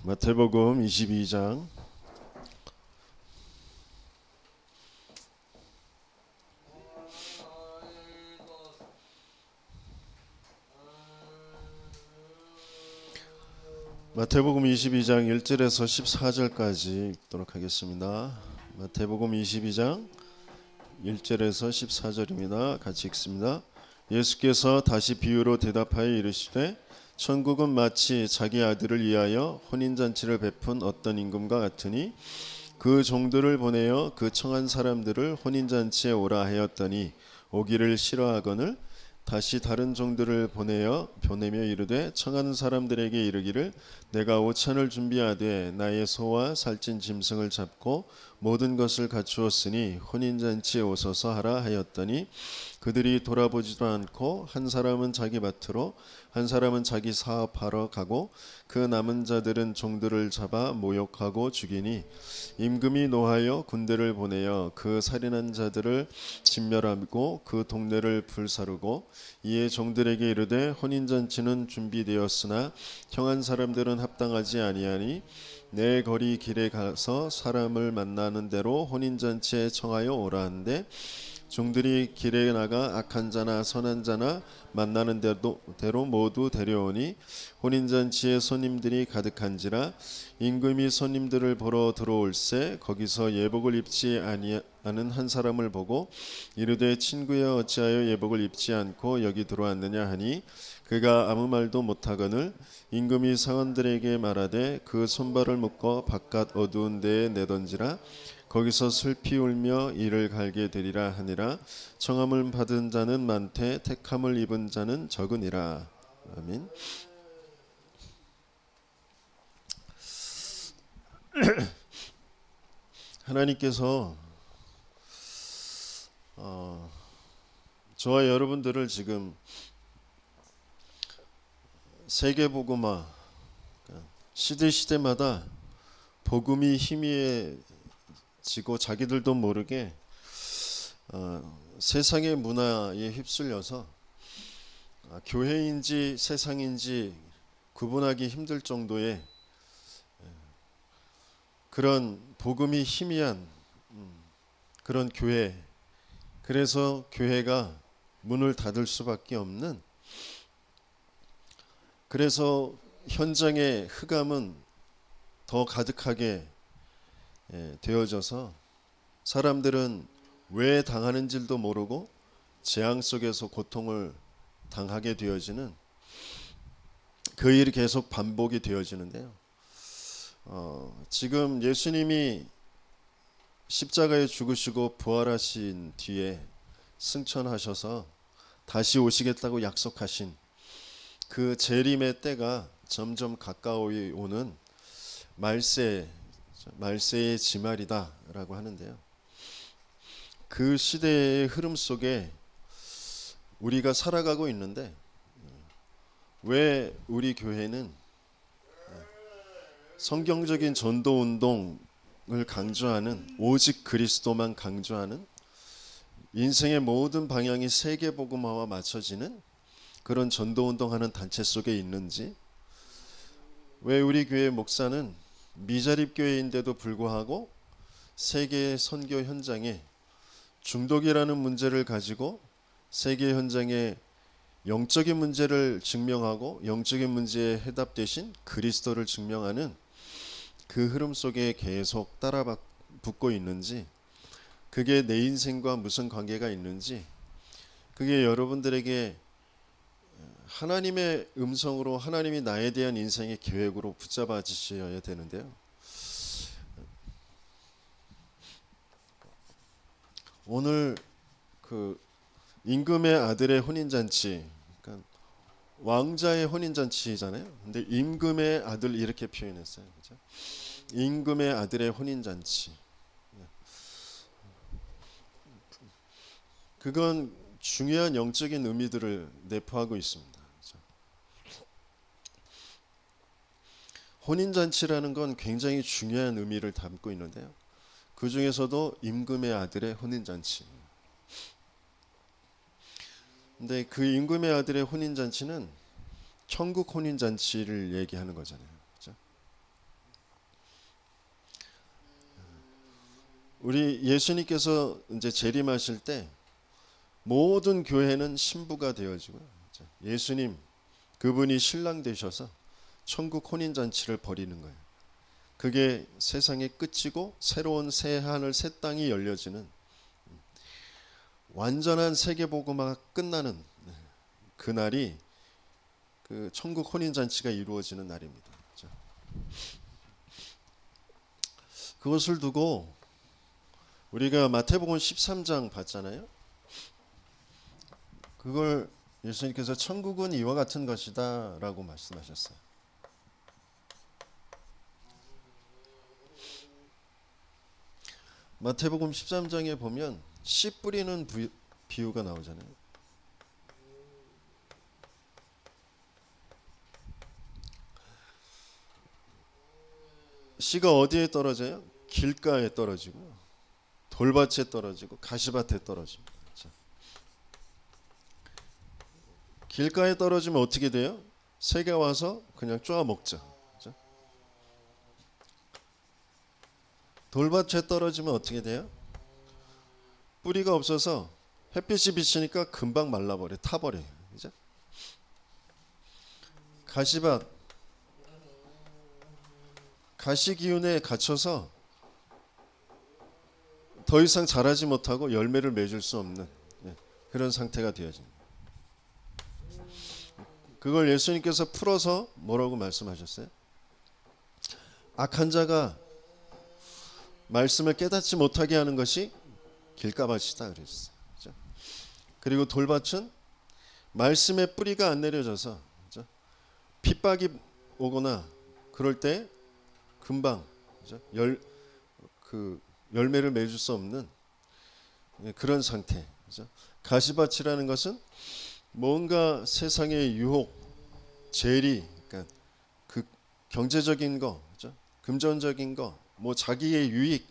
마태복음 22장 마태복음 22장 1절에서 14절까지 읽도록 하겠습니다. 마태복음 22장 1절에서 14절입니다. 같이 읽습니다. 예수께서 다시 비유로 대답하여 이르시되 천국은 마치 자기 아들을 위하여 혼인잔치를 베푼 어떤 임금과 같으니 그 종들을 보내어 그 청한 사람들을 혼인잔치에 오라 하였더니 오기를 싫어하거늘 다시 다른 종들을 보내며 이르되 청하는 사람들에게 이르기를 내가 오찬을 준비하되 나의 소와 살찐 짐승을 잡고 모든 것을 갖추었으니 혼인잔치에 오소서 하라 하였더니 그들이 돌아보지도 않고 한 사람은 자기 밭으로 한 사람은 자기 사업하러 가고 그 남은 자들은 종들을 잡아 모욕하고 죽이니 임금이 노하여 군대를 보내어 그 살인한 자들을 진멸하고 그 동네를 불사르고 이에 종들에게 이르되 혼인잔치는 준비되었으나 청한 사람들은 합당하지 아니하니 내 거리 길에 가서 사람을 만나는 대로 혼인잔치에 청하여 오라 한데 종들이 길에 나가 악한 자나 선한 자나 만나는 대로 모두 데려오니 혼인잔치에 손님들이 가득한지라 임금이 손님들을 보러 들어올새 거기서 예복을 입지 아니하는 한 사람을 보고 이르되 친구여 어찌하여 예복을 입지 않고 여기 들어왔느냐 하니 그가 아무 말도 못하거늘 임금이 사원들에게 말하되 그 손발을 묶어 바깥 어두운 데에 내던지라 거기서 슬피 울며 이를 갈게 되리라 하니라. 청함을 받은 자는 많되 택함을 입은 자는 적으니라. 아멘. 하나님께서 저와 여러분들을 지금 세계복음화 시대마다 복음이 희미해지고 자기들도 모르게 세상의 문화에 휩쓸려서 교회인지 세상인지 구분하기 힘들 정도의 그런 복음이 희미한 그런 교회, 그래서 교회가 문을 닫을 수밖에 없는, 그래서 현장의 흑암은 더 가득하게 되어져서 사람들은 왜 당하는지도 모르고 재앙 속에서 고통을 당하게 되어지는 그 일이 계속 반복이 되어지는데요. 지금 예수님이 십자가에 죽으시고 부활하신 뒤에 승천하셔서 다시 오시겠다고 약속하신 그 재림의 때가 점점 가까이 오는 말세의 지말이다라고 하는데요. 그 시대의 흐름 속에 우리가 살아가고 있는데 왜 우리 교회는 성경적인 전도 운동을 강조하는, 오직 그리스도만 강조하는, 인생의 모든 방향이 세계복음화와 맞춰지는 그런 전도 운동하는 단체 속에 있는지, 왜 우리 교회 목사는 미자립 교회인데도 불구하고 세계 선교 현장에 중독이라는 문제를 가지고 세계 현장에 영적인 문제를 증명하고 영적인 문제에 해답 대신 그리스도를 증명하는 그 흐름 속에 계속 따라 붙고 있는지, 그게 내 인생과 무슨 관계가 있는지, 그게 여러분들에게 하나님의 음성으로 하나님이 나에 대한 인생의 계획으로 붙잡아 주셔야 되는데요. 오늘 그 임금의 아들의 혼인잔치, 그러니까 왕자의 혼인잔치잖아요. 근데 임금의 아들 이렇게 표현했어요. 그렇죠? 임금의 아들의 혼인잔치. 그건 중요한 영적인 의미들을 내포하고 있습니다. 그렇죠? 혼인잔치라는 건 굉장히 중요한 의미를 담고 있는데요. 그 중에서도 임금의 아들의 혼인잔치. 근데 그 임금의 아들의 혼인잔치는 천국 혼인잔치를 얘기하는 거잖아요. 그렇죠? 우리 예수님께서 이제 재림하실 때 모든 교회는 신부가 되어지고요. 예수님 그분이 신랑 되셔서 천국 혼인 잔치를 벌이는 거예요. 그게 세상의 끝이고 새로운 새 하늘 새 땅이 열려지는 완전한 세계 복음화가 끝나는 그날이 그 천국 혼인 잔치가 이루어지는 날입니다. 그것을 두고 우리가 마태복음 13장 봤잖아요. 그걸 예수님께서 천국은 이와 같은 것이다 라고 말씀하셨어요. 마태복음 13장에 보면 씨 뿌리는 비유가 나오잖아요. 씨가 어디에 떨어져요? 길가에 떨어지고 돌밭에 떨어지고 가시밭에 떨어집니다. 길가에 떨어지면 어떻게 돼요? 새가 와서 그냥 쪼아 먹죠. 돌밭에 떨어지면 어떻게 돼요? 뿌리가 없어서 햇빛이 비치니까 금방 말라버려, 타버려요. 그죠? 가시밭, 가시 기운에 갇혀서 더 이상 자라지 못하고 열매를 맺을 수 없는 그런 상태가 되어집니다. 그걸 예수님께서 풀어서 뭐라고 말씀하셨어요? 악한 자가 말씀을 깨닫지 못하게 하는 것이 길가밭이다 그랬어요. 그렇죠? 그리고 돌밭은 말씀의 뿌리가 안 내려져서 그렇죠? 핍박이 오거나 그럴 때 금방 그렇죠? 열매를 맺을 수 없는 그런 상태. 그렇죠? 가시밭이라는 것은 뭔가 세상의 유혹, 재리, 그러니까 그 경제적인 거, 그렇죠? 금전적인 거, 뭐 자기의 유익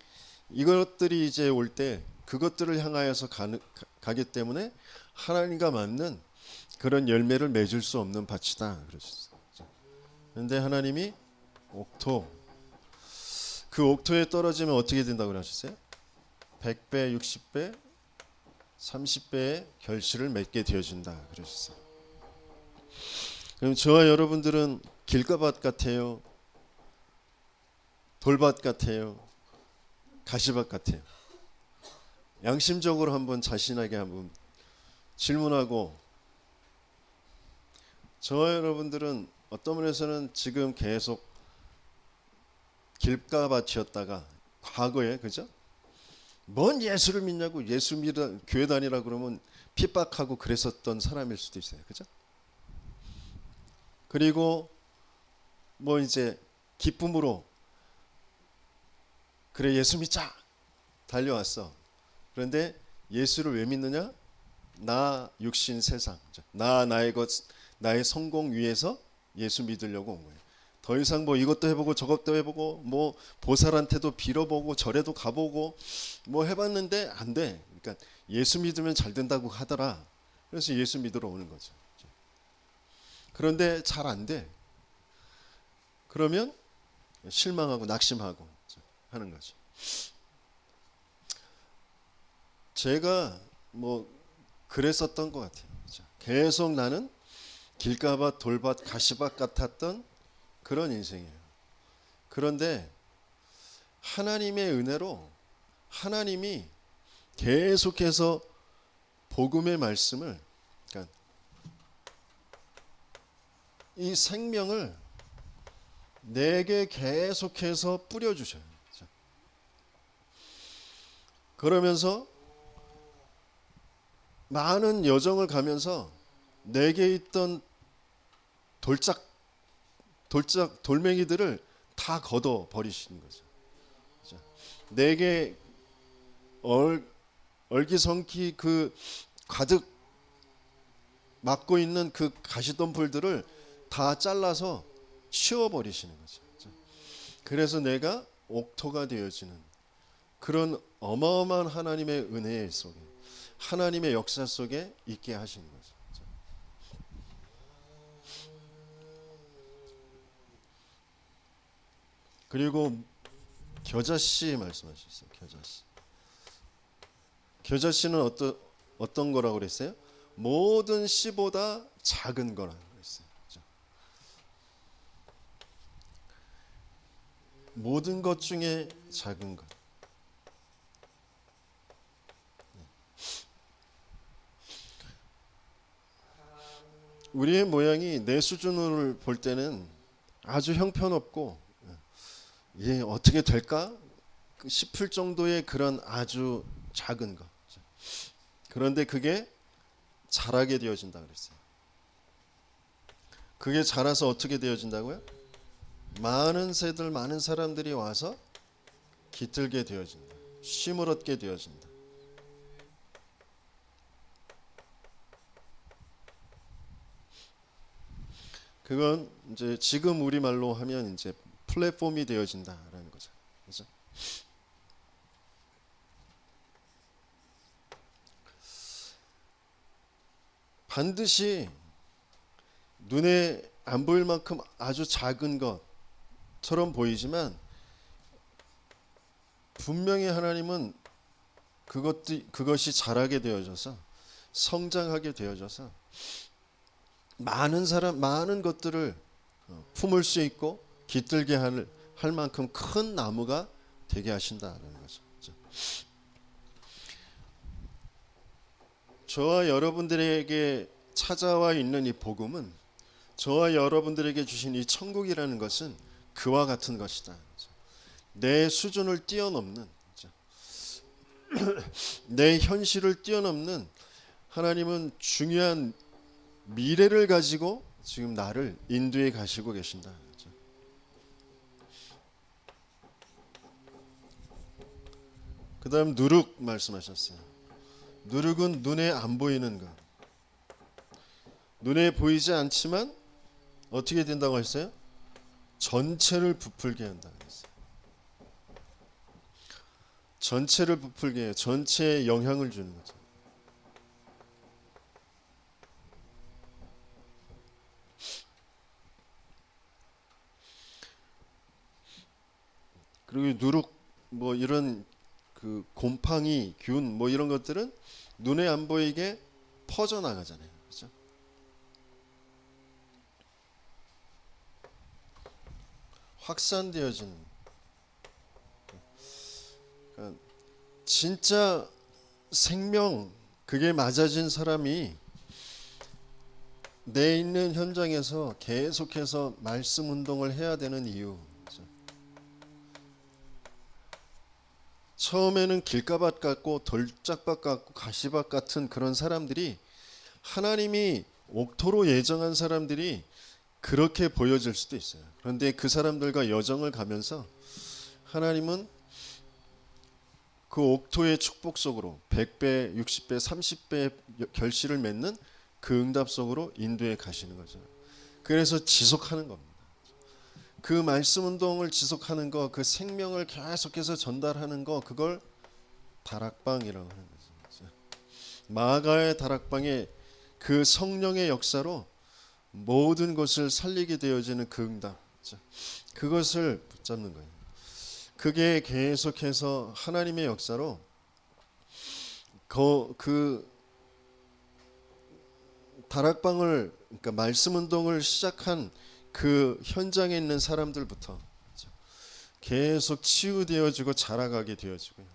이것들이 이제 올 때 그것들을 향하여서 가기 때문에 하나님과 맞는 그런 열매를 맺을 수 없는 밭이다 그러셨어요. 그런데 하나님이 옥토, 그 옥토에 떨어지면 어떻게 된다고 그러셨어요? 100배, 60배, 30배의 결실을 맺게 되어진다 그러셨어요. 그럼 저와 여러분들은 길가밭 같아요? 돌밭 같아요? 가시밭 같아요? 양심적으로 한번 자신에게 한번 질문하고, 저와 여러분들은 어떤 면에서는 지금 계속 길가밭이었다가 과거에 그죠? 뭔 예수를 믿냐고 예수 믿어 교회 다니라 그러면 핍박하고 그랬었던 사람일 수도 있어요. 그죠? 그리고 뭐 이제 기쁨으로 그래 예수 믿자 달려왔어. 그런데 예수를 왜 믿느냐? 나 육신 세상, 나의 것, 나의 성공 위해서 예수 믿으려고 온 거예요. 더 이상 뭐 이것도 해보고 저것도 해보고 뭐 보살한테도 빌어보고 절에도 가보고 뭐 해봤는데 안 돼. 그러니까 예수 믿으면 잘 된다고 하더라. 그래서 예수 믿으러 오는 거죠. 그런데 잘 안 돼. 그러면 실망하고 낙심하고 하는 거죠. 제가 뭐 그랬었던 것 같아요. 계속 나는 길가밭, 돌밭, 가시밭 같았던 그런 인생이에요. 그런데 하나님의 은혜로 하나님이 계속해서 복음의 말씀을, 그러니까 이 생명을 내게 계속해서 뿌려주셔요. 그러면서 많은 여정을 가면서 내게 있던 돌멩이들을 다 걷어 버리시는 거죠. 내게 얼기성기 그 가득 막고 있는 그 가시덤불들을 다 잘라서 치워버리시는 거죠. 그래서 내가 옥토가 되어지는 그런 어마어마한 하나님의 은혜 속에, 하나님의 역사 속에 있게 하시는 거죠. 그리고 겨자씨 말씀하셨어요. 겨자씨. 겨자씨는 어떤 거라고 그랬어요? 모든 씨보다 작은 거라고 그랬어요. 그렇죠? 모든 것 중에 작은 것. 우리의 모양이 내 수준을 볼 때는 아주 형편없고 어떻게 될까 싶을 정도의 그런 아주 작은 것. 그런데 그게 자라게 되어진다 그랬어요. 그게 자라서 어떻게 되어진다고요? 많은 새들, 많은 사람들이 와서 깃들게 되어진다. 쉼을 얻게 되어진다. 그건 이제 지금 우리말로 하면 이제 플랫폼이 되어진다라는 거죠. 그렇죠? 반드시 눈에 안 보일 만큼 아주 작은 것처럼 보이지만 분명히 하나님은 그것이 자라게 되어져서 성장하게 되어져서 많은 것들을 품을 수 있고 깃들게 할 만큼 큰 나무가 되게 하신다는 거죠. 저와 여러분들에게 찾아와 있는 이 복음은 저와 여러분들에게 주신 이 천국이라는 것은 그와 같은 것이다. 내 수준을 뛰어넘는 내 현실을 뛰어넘는 하나님은 중요한 미래를 가지고 지금 나를 인도해 가시고 계신다. 그 다음 누룩 말씀하셨어요. 누룩은 눈에 안 보이는 것. 눈에 보이지 않지만 어떻게 된다고 했어요? 전체를 부풀게 한다 그랬어요. 전체를 부풀게 해요. 전체에 영향을 주는 거죠. 그리고 누룩 뭐 이런 그 곰팡이, 균 뭐 이런 것들은 눈에 안 보이게 퍼져 나가잖아요. 그렇죠? 확산되어지는. 그러니까 진짜 생명 그게 맞아진 사람이 내 있는 현장에서 계속해서 말씀 운동을 해야 되는 이유. 처음에는 길가밭 같고 돌짝밭 같고 가시밭 같은 그런 사람들이 하나님이 옥토로 예정한 사람들이 그렇게 보여질 수도 있어요. 그런데 그 사람들과 여정을 가면서 하나님은 그 옥토의 축복 속으로 100배, 60배, 30배 결실을 맺는 그 응답 속으로 인도해 가시는 거죠. 그래서 지속하는 겁니다. 그 말씀 운동을 지속하는 거, 그 생명을 계속해서 전달하는 거, 그걸 다락방이라고 하는 거죠. 마가의 다락방에 그 성령의 역사로 모든 것을 살리게 되어지는 그 응답, 그것을 붙잡는 거예요. 그게 계속해서 하나님의 역사로 그 다락방을, 그러니까 말씀 운동을 시작한 그 현장에 있는 사람들부터 계속 치유되어지고 자라가게 되어지고요.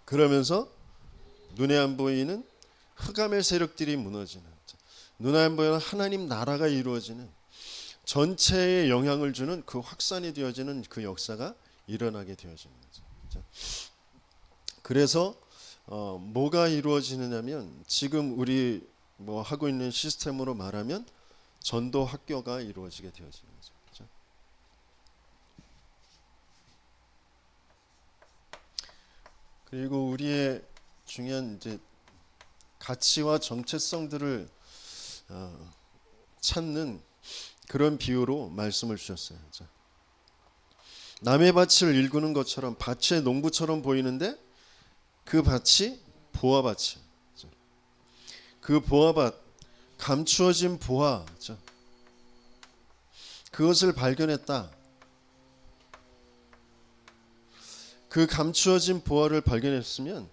그러면서 눈에 안 보이는 흑암의 세력들이 무너지는, 눈에 안 보이는 하나님 나라가 이루어지는, 전체에 영향을 주는 그 확산이 되어지는 그 역사가 일어나게 되어지는 거죠. 그래서 뭐가 이루어지느냐면 지금 우리 뭐 하고 있는 시스템으로 말하면 전도 학교가 이루어지게 되어지는 거죠. 그렇죠? 그리고 우리의 중요한 이제 가치와 정체성들을 찾는 그런 비유로 말씀을 주셨어요. 그렇죠? 남의 밭을 일구는 것처럼 밭의 농부처럼 보이는데 그 밭이 보화밭이에요. 그렇죠? 그 보화밭, 감추어진 보화, 그렇죠? 그것을 발견했다. 그 감추어진 보화를 발견했으면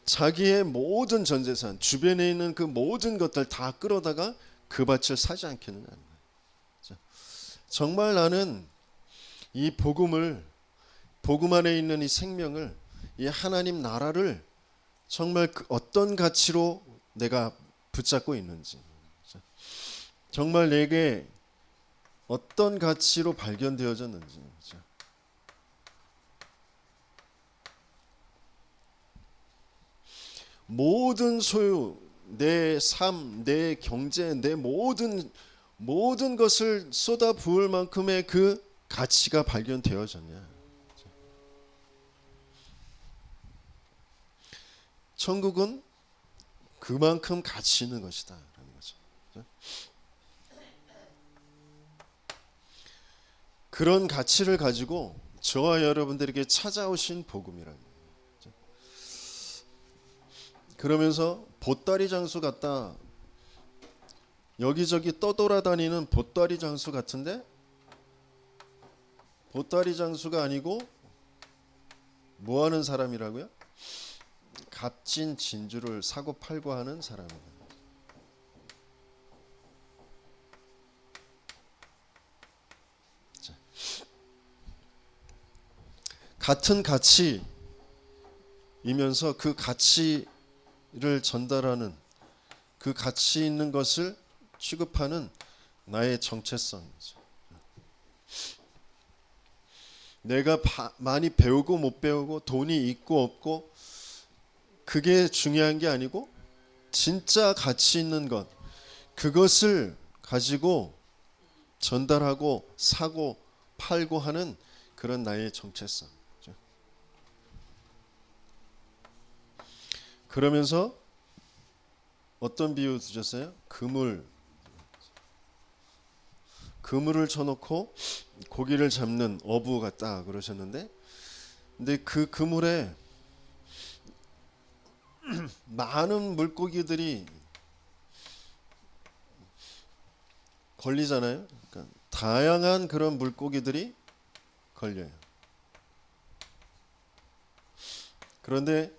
자기의 모든 전 재산, 주변에 있는 그 모든 것들 다 끌어다가 그 밭을 사지 않겠느냐. 정말 나는 이 복음을, 복음 안에 있는 이 생명을, 이 하나님 나라를 정말 그 어떤 가치로 내가 붙잡고 있는지, 정말 내게 어떤 가치로 발견되어졌는지. 모든 소유, 내 삶, 내 경제, 내 모든 것을 쏟아 부을 만큼의 그 가치가 발견되어졌냐. 천국은 그만큼 가치 있는 것이다 라는 거죠. 그런 가치를 가지고 저와 여러분들에게 찾아오신 복음이라는 거죠. 그러면서 보따리 장수 같다, 여기저기 떠돌아다니는 보따리 장수 같은데, 보따리 장수가 아니고 뭐 하는 사람이라고요? 값진 진주를 사고 팔고 하는 사람입니다. 같은 가치이면서 그 가치를 전달하는, 그 가치 있는 것을 취급하는 나의 정체성이죠. 내가 많이 배우고 못 배우고 돈이 있고 없고 그게 중요한 게 아니고 진짜 가치 있는 것, 그것을 가지고 전달하고 사고 팔고 하는 그런 나의 정체성. 그러면서 어떤 비유 드셨어요? 그물을 쳐놓고 고기를 잡는 어부 같다 그러셨는데, 근데 그 그물에 많은 물고기들이 걸리잖아요. 그러니까 다양한 그런 물고기들이 걸려요. 그런데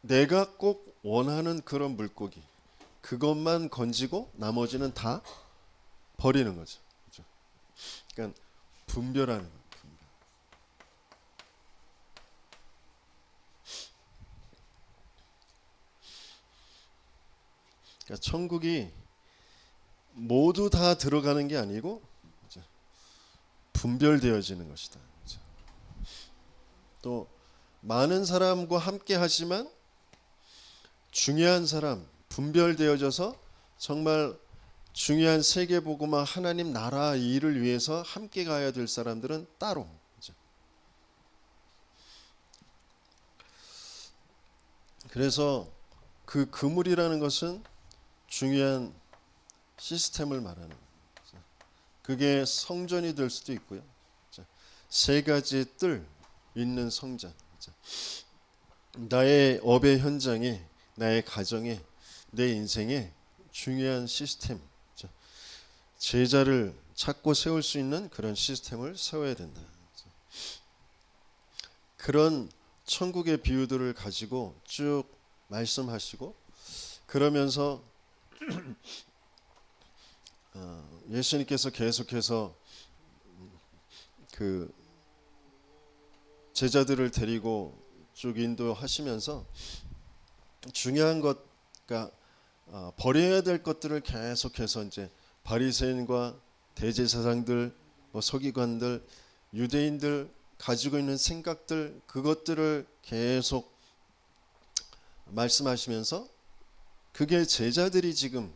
내가 꼭 원하는 그런 물고기, 그것만 건지고 나머지는 다 버리는 거죠. 그렇죠? 그러니까 분별하는 거예요. 그러니까 천국이 모두 다 들어가는 게 아니고 분별되어지는 것이다. 또 많은 사람과 함께 하지만 중요한 사람, 분별되어져서 정말 중요한 세계복음화 하나님 나라 일을 위해서 함께 가야 될 사람들은 따로. 그래서 그 그물이라는 것은 중요한 시스템을 말하는 거죠. 그게 성전이 될 수도 있고요. 세 가지 뜰 있는 성전. 나의 업의 현장에, 나의 가정에, 내 인생에 중요한 시스템, 제자를 찾고 세울 수 있는 그런 시스템을 세워야 된다. 그런 천국의 비유들을 가지고 쭉 말씀하시고, 그러면서 예수님께서 계속해서 그 제자들을 데리고 쭉 인도하시면서 중요한 것, 그러니까 버려야 될 것들을 계속해서 이제 바리새인과 대제사장들, 서기관들, 유대인들 가지고 있는 생각들, 그것들을 계속 말씀하시면서 그게 제자들이 지금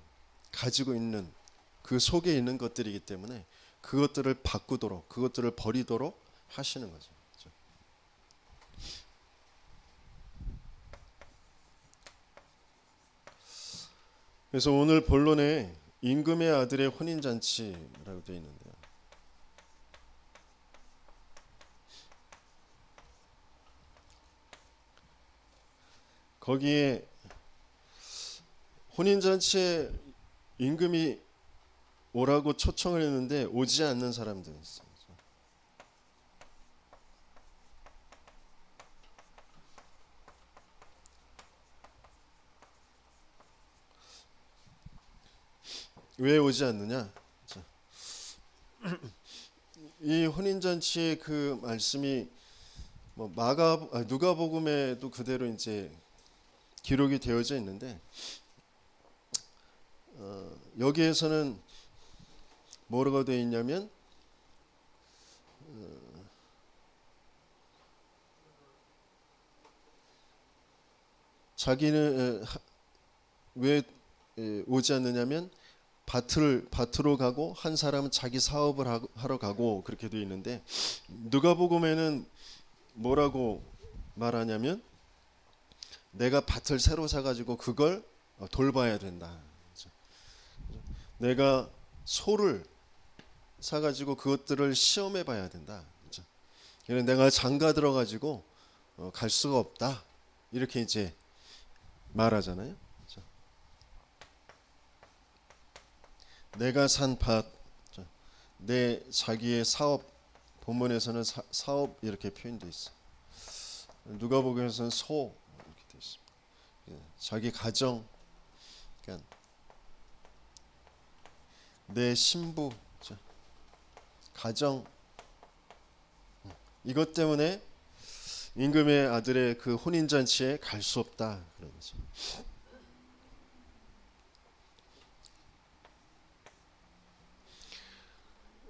가지고 있는 그 속에 있는 것들이기 때문에 그것들을 바꾸도록, 그것들을 버리도록 하시는 거죠. 그래서 오늘 본론에 임금의 아들의 혼인잔치라고 되어 있는데요. 거기에 혼인잔치에 임금이 오라고 초청을 했는데 오지 않는 사람들이 있어요. 왜 오지 않느냐? 이 혼인잔치의 그 말씀이 뭐 누가복음에도 그대로 이제 기록이 되어져 있는데 여기에서는 뭐라고 되어 있냐면 자기는 왜 오지 않느냐면 밭으로 가고 한 사람은 자기 사업을 하러 가고 그렇게 되어 있는데 누가복음에는 뭐라고 말하냐면 내가 밭을 새로 사가지고 그걸 돌봐야 된다. 내가 소를 사가지고 그것들을 시험해 봐야 된다. 그래서 내가 장가 들어가지고 갈 수가 없다. 이렇게 이제 말하잖아요. 내가 산 밭, 내 자기의 사업, 본문에서는 사업 이렇게 표현되어 있어. 누가복음에서는 소 이렇게 되어 있습니다. 자기 가정, 그러니까 내 신부, 가정, 이것 때문에 임금의 아들의 그 혼인잔치에 갈 수 없다 그런 거죠.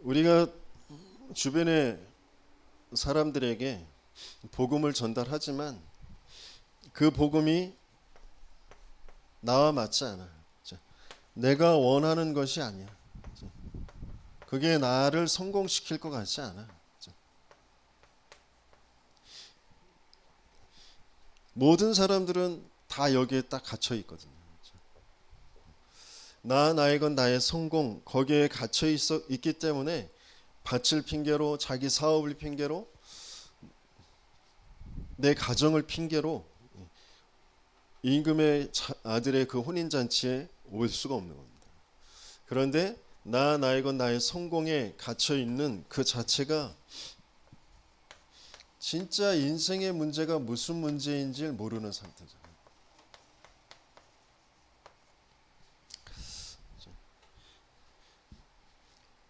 우리가 주변의 사람들에게 복음을 전달하지만 그 복음이 나와 맞지 않아. 내가 원하는 것이 아니야. 그게 나를 성공시킬 것 같지 않아. 모든 사람들은 다 여기에 딱 갇혀 있거든요. 나의 건 나의 성공 거기에 갇혀 있기 때문에 밭을 핑계로 자기 사업을 핑계로 내 가정을 핑계로 임금의 아들의 그 혼인잔치에 올 수가 없는 겁니다. 그런데 나의 건 나의 성공에 갇혀 있는 그 자체가 진짜 인생의 문제가 무슨 문제인지 모르는 상태잖아요.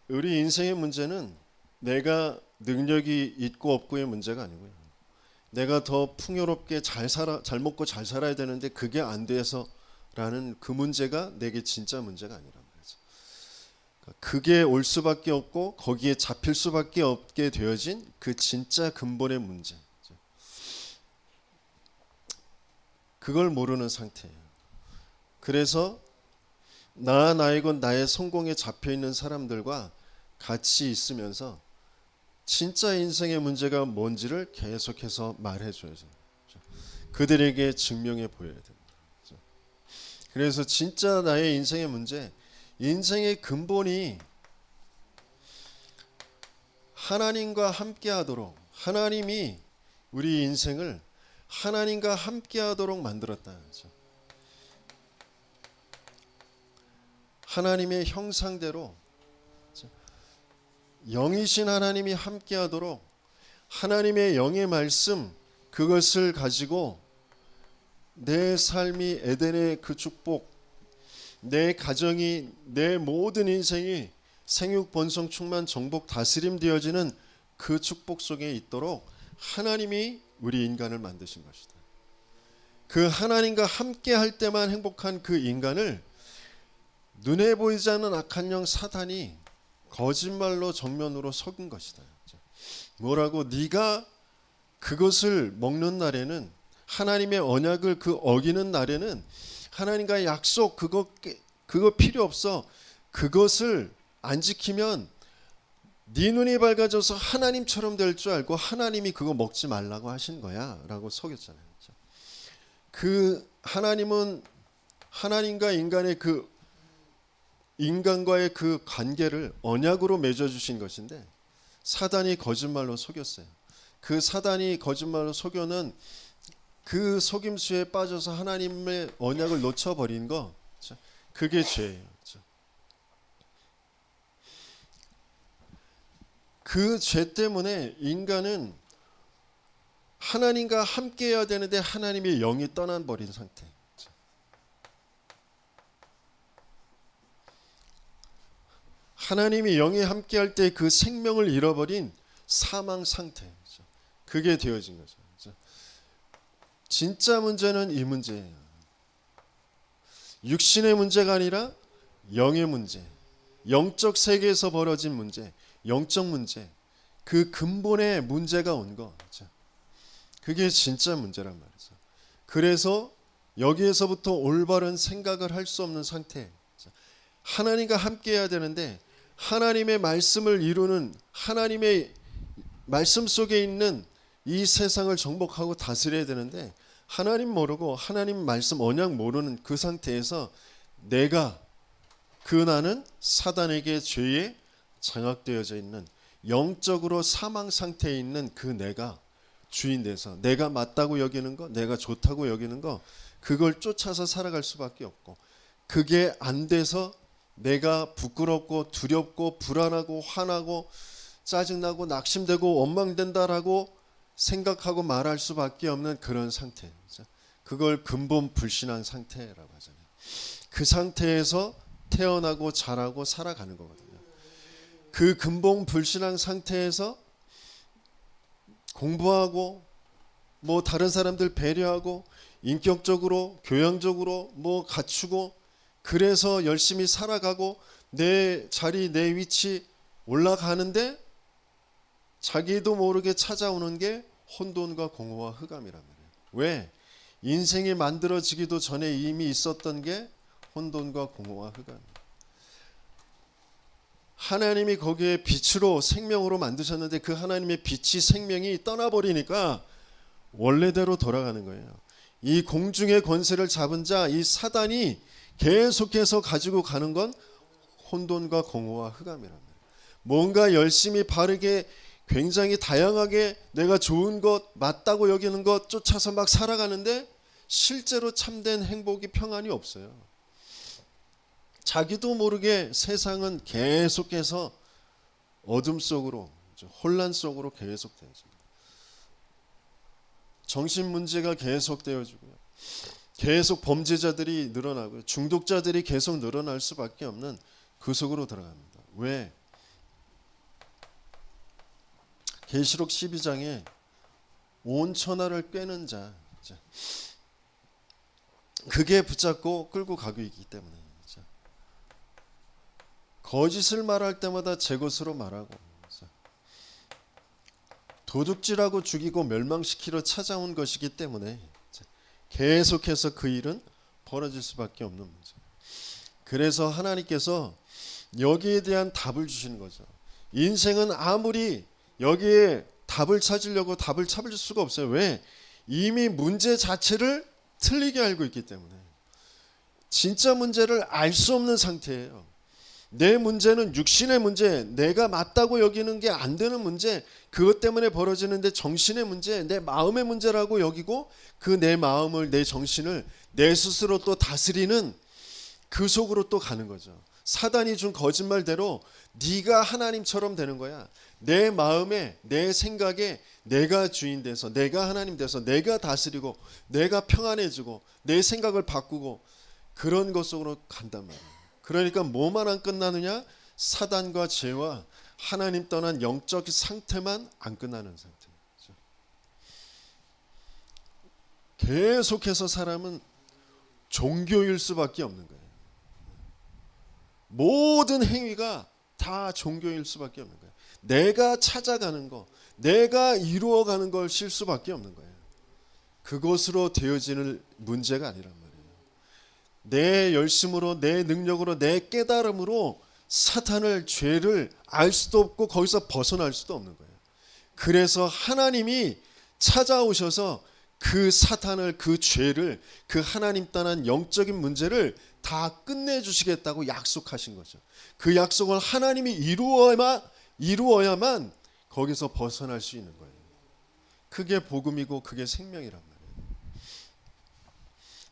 우리 인생의 문제는 내가 능력이 있고 없고의 문제가 아니고요. 내가 더 풍요롭게 잘 먹고 잘 살아야 되는데 그게 안 돼서라는 그 문제가 내게 진짜 문제가 아니란 말이죠. 그게 올 수밖에 없고 거기에 잡힐 수밖에 없게 되어진 그 진짜 근본의 문제. 그걸 모르는 상태예요. 그래서 나의 건 나의 성공에 잡혀 있는 사람들과 같이 있으면서 진짜 인생의 문제가 뭔지를 계속해서 말해줘야 돼요. 그들에게 증명해 보여야 됩니다. 그래서 진짜 나의 인생의 문제, 인생의 근본이 하나님과 함께하도록 하나님이 우리 인생을 하나님과 함께하도록 만들었다는 거죠. 하나님의 형상대로 영이신 하나님이 함께하도록 하나님의 영의 말씀 그것을 가지고 내 삶이 에덴의 그 축복, 내 가정이 내 모든 인생이 생육 번성 충만 정복 다스림 되어지는 그 축복 속에 있도록 하나님이 우리 인간을 만드신 것이다. 그 하나님과 함께 할 때만 행복한 그 인간을 눈에 보이지 않는 악한 영 사단이 거짓말로 정면으로 속은 것이다. 뭐라고? 네가 그것을 먹는 날에는 하나님의 언약을 그 어기는 날에는 하나님과의 약속 그거 필요 없어. 그것을 안 지키면 네 눈이 밝아져서 하나님처럼 될 줄 알고 하나님이 그거 먹지 말라고 하신 거야 라고 속였잖아요. 그 하나님은 하나님과 인간과의 그 관계를 언약으로 맺어주신 것인데 사단이 거짓말로 속였어요. 그 사단이 거짓말로 속여는 그 속임수에 빠져서 하나님의 언약을 놓쳐버린 거, 그게 죄예요. 그 죄 때문에 인간은 하나님과 함께해야 되는데 하나님의 영이 떠나버린 상태. 하나님이 영이 함께할 때 그 생명을 잃어버린 사망 상태, 그게 되어진 거죠. 진짜 문제는 이 문제예요. 육신의 문제가 아니라 영의 문제, 영적 세계에서 벌어진 문제, 영적 문제, 그 근본의 문제가 온 거, 그게 진짜 문제란 말이죠. 그래서 여기에서부터 올바른 생각을 할 수 없는 상태, 하나님과 함께 해야 되는데 하나님의 말씀을 이루는, 하나님의 말씀 속에 있는 이 세상을 정복하고 다스려야 되는데 하나님 모르고 하나님 말씀 언약 모르는 그 상태에서 내가, 나는 사단에게 죄에 장악되어져 있는 영적으로 사망 상태에 있는 그 내가 주인 돼서 내가 맞다고 여기는 거, 내가 좋다고 여기는 거, 그걸 쫓아서 살아갈 수밖에 없고, 그게 안 돼서 내가 부끄럽고 두렵고 불안하고 화나고 짜증나고 낙심되고 원망된다라고 생각하고 말할 수밖에 없는 그런 상태, 그걸 근본 불신한 상태라고 하잖아요. 그 상태에서 태어나고 자라고 살아가는 거거든요. 그 근본 불신한 상태에서 공부하고 뭐 다른 사람들 배려하고 인격적으로 교양적으로 뭐 갖추고 그래서 열심히 살아가고 내 자리 내 위치 올라가는데 자기도 모르게 찾아오는 게 혼돈과 공허와 흑암이란 말이에요. 왜? 인생이 만들어지기도 전에 이미 있었던 게 혼돈과 공허와 흑암이에요. 하나님이 거기에 빛으로 생명으로 만드셨는데 그 하나님의 빛이 생명이 떠나버리니까 원래대로 돌아가는 거예요. 이 공중의 권세를 잡은 자, 이 사단이 계속해서 가지고 가는 건 혼돈과 공허와 흑암이란 말이에요. 뭔가 열심히 바르게 굉장히 다양하게 내가 좋은 것, 맞다고 여기는 것 쫓아서 막 살아가는데 실제로 참된 행복이 평안이 없어요. 자기도 모르게 세상은 계속해서 어둠 속으로, 혼란 속으로 계속되어집니다. 정신 문제가 계속되어지고요. 계속 범죄자들이 늘어나고요. 중독자들이 계속 늘어날 수밖에 없는 그 속으로 들어갑니다. 왜? 계시록 12장에 온 천하를 꿰는 자, 그게 붙잡고 끌고 가고 있기 때문에 거짓을 말할 때마다 제 것으로 말하고 도둑질하고 죽이고 멸망시키러 찾아온 것이기 때문에 계속해서 그 일은 벌어질 수밖에 없는 문제. 그래서 하나님께서 여기에 대한 답을 주시는 거죠. 인생은 아무리 여기에 답을 찾으려고 답을 찾을 수가 없어요. 왜? 이미 문제 자체를 틀리게 알고 있기 때문에. 진짜 문제를 알 수 없는 상태예요. 내 문제는 육신의 문제, 내가 맞다고 여기는 게 안 되는 문제, 그것 때문에 벌어지는데 정신의 문제, 내 마음의 문제라고 여기고 그 내 마음을, 내 정신을 내 스스로 또 다스리는 그 속으로 또 가는 거죠. 사단이 준 거짓말대로 네가 하나님처럼 되는 거야. 내 마음에, 내 생각에 내가 주인 돼서, 내가 하나님 돼서, 내가 다스리고, 내가 평안해지고, 내 생각을 바꾸고 그런 것 속으로 간단 말이에요. 그러니까 뭐만 안 끝나느냐? 사단과 죄와 하나님 떠난 영적 상태만 안 끝나는 상태죠. 계속해서 사람은 종교일 수밖에 없는 거예요. 모든 행위가 다 종교일 수밖에 없는 거예요. 내가 찾아가는 거, 내가 이루어가는 걸 실 수밖에 없는 거예요. 그것으로 되어지는 문제가 아니란 말이에요. 내 열심으로, 내 능력으로, 내 깨달음으로 사탄을, 죄를 알 수도 없고 거기서 벗어날 수도 없는 거예요. 그래서 하나님이 찾아오셔서 그 사탄을, 그 죄를, 그 하나님 떠난 영적인 문제를 다 끝내주시겠다고 약속하신 거죠. 그 약속을 하나님이 이루어야만 거기서 벗어날 수 있는 거예요. 그게 복음이고 그게 생명이란 말이에요.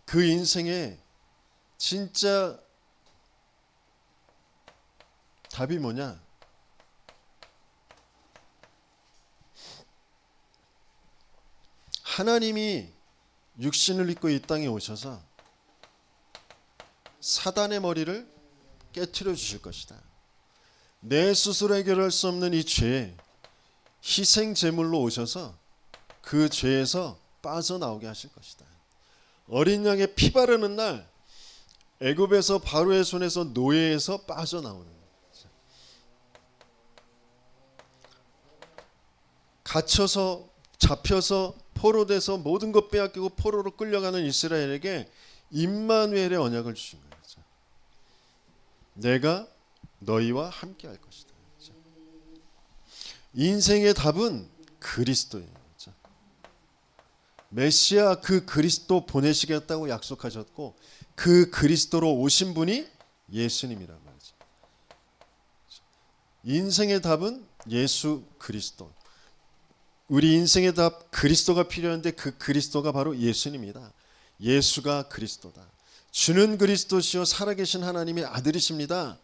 그 인생에 진짜 답이 뭐냐? 하나님이 육신을 입고 이 땅에 오셔서 사단의 머리를 깨트려 주실 것이다. 내 스스로 해결할 수 없는 이 죄, 희생 제물로 오셔서 그 죄에서 빠져나오게 하실 것이다. 어린 양의 피 바르는 날 애굽에서 바로의 손에서 노예에서 빠져나오는 거죠. 갇혀서 잡혀서 포로돼서 모든 것 빼앗기고 포로로 끌려가는 이스라엘에게 임마누엘의 언약을 주신 거죠. 내가 너희와 함께 할 것이다. 인생의 답은 그리스도예요. 메시아 그 그리스도 보내시겠다고 약속하셨고 그 그리스도로 오신 분이 예수님이란 말이죠. 인생의 답은 예수 그리스도. 우리 인생의 답 그리스도가 필요한데 그 그리스도가 바로 예수님이다. 예수가 그리스도다. 주는 그리스도시요 살아계신 하나님의 아들이십니다.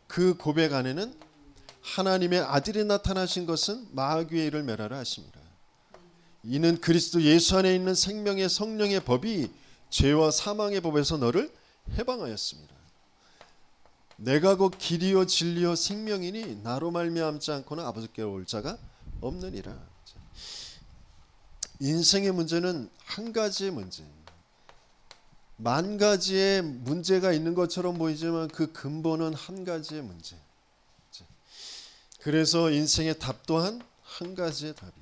그 고백 안에는 하나님의 아들이 나타나신 것은 마귀의 일을 멸하라 하십니다. 이는 그리스도 예수 안에 있는 생명의 성령의 법이 죄와 사망의 법에서 너를 해방하였습니다. 내가 곧 길이요 진리요 생명이니 나로 말미암지 않고는 아버지께로 올 자가 없느니라. 인생의 문제는 한 가지의 문제예요. 만 가지의 문제가 있는 것처럼 보이지만 그 근본은 한 가지의 문제. 그래서 인생의 답 또한 한 가지의 답이에요.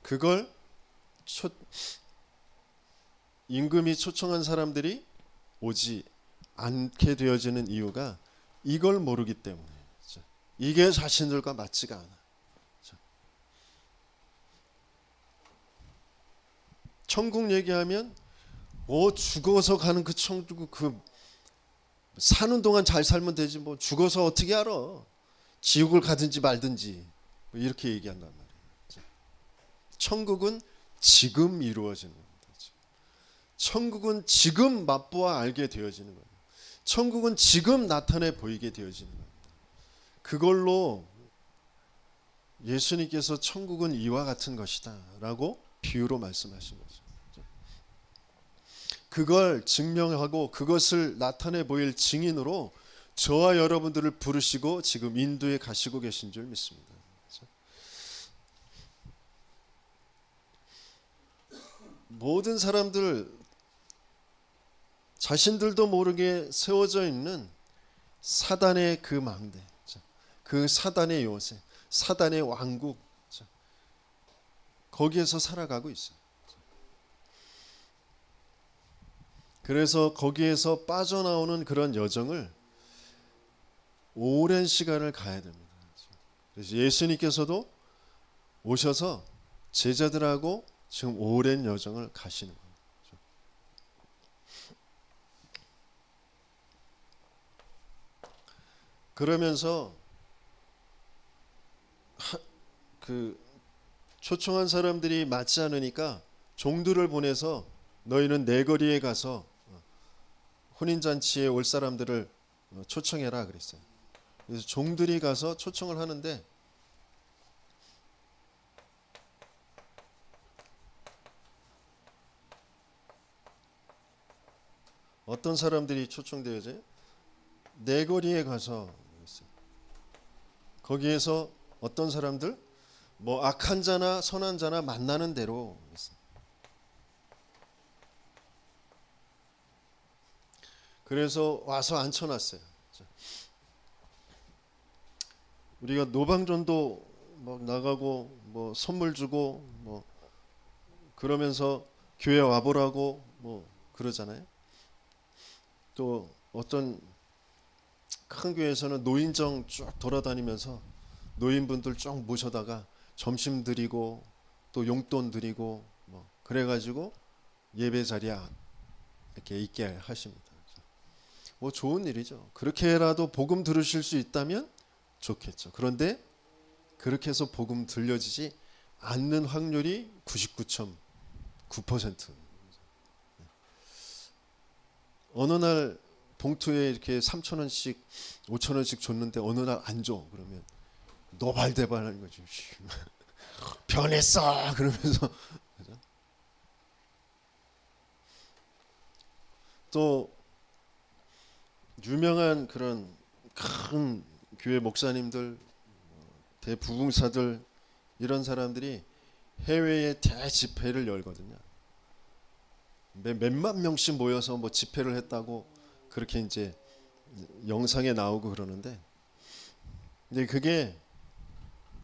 그걸 임금이 초청한 사람들이 오지 않게 되어지는 이유가 이걸 모르기 때문에 이게 자신들과 맞지가 않아. 천국 얘기하면 죽어서 가는 그 천국 그 사는 동안 잘 살면 되지 뭐 죽어서 어떻게 알아? 지옥을 가든지 말든지 이렇게 얘기한단 말이에요. 천국은 지금 이루어지는 겁니다. 천국은 지금 맛보아 알게 되어지는 거예요. 천국은 지금 나타내 보이게 되어지는 겁니다. 그걸로 예수님께서 천국은 이와 같은 것이다 라고 비유로 말씀하신 거죠. 그걸 증명하고 그것을 나타내 보일 증인으로 저와 여러분들을 부르시고 지금 인도에 가시고 계신 줄 믿습니다. 모든 사람들 자신들도 모르게 세워져 있는 사단의 그 망대, 그 사단의 요새, 사단의 왕국, 거기에서 살아가고 있어요. 그래서 거기에서 빠져나오는 그런 여정을 오랜 시간을 가야 됩니다. 그래서 예수님께서도 오셔서 제자들하고 지금 오랜 여정을 가시는 거예요. 그러면서 그 초청한 사람들이 맞지 않으니까 종들을 보내서 너희는 내거리에 가서 혼인잔치에 올 사람들을 초청해라 그랬어요. 그래서 종들이 가서 초청을 하는데 어떤 사람들이 초청되어져요? 내거리에 가서 거기에서 어떤 사람들 뭐 악한 자나 선한 자나 만나는 대로 그래서 와서 앉혀놨어요. 우리가 노방전도 막 나가고 뭐 선물 주고 뭐 그러면서 교회 와보라고 뭐 그러잖아요. 또 어떤 큰 교회에서는 노인정 쭉 돌아다니면서 노인분들 쭉 모셔다가 점심 드리고 또 용돈 드리고 뭐 그래가지고 예배 자리에 이렇게 있게 하십니다. 뭐 좋은 일이죠. 그렇게라도 복음 들으실 수 있다면 좋겠죠. 그런데 그렇게 해서 복음 들려지지 않는 확률이 99.9%. 어느 날 봉투에 이렇게 3,000원씩 5,000원씩 줬는데 어느 날 안 줘. 그러면 노발대발하는 거죠. 변했어 그러면서 또 유명한 그런 큰 교회 목사님들, 대부흥사들 이런 사람들이 해외에 대집회를 열거든요. 몇만 명씩 모여서 뭐 집회를 했다고 그렇게 이제 영상에 나오고 그러는데, 근데 그게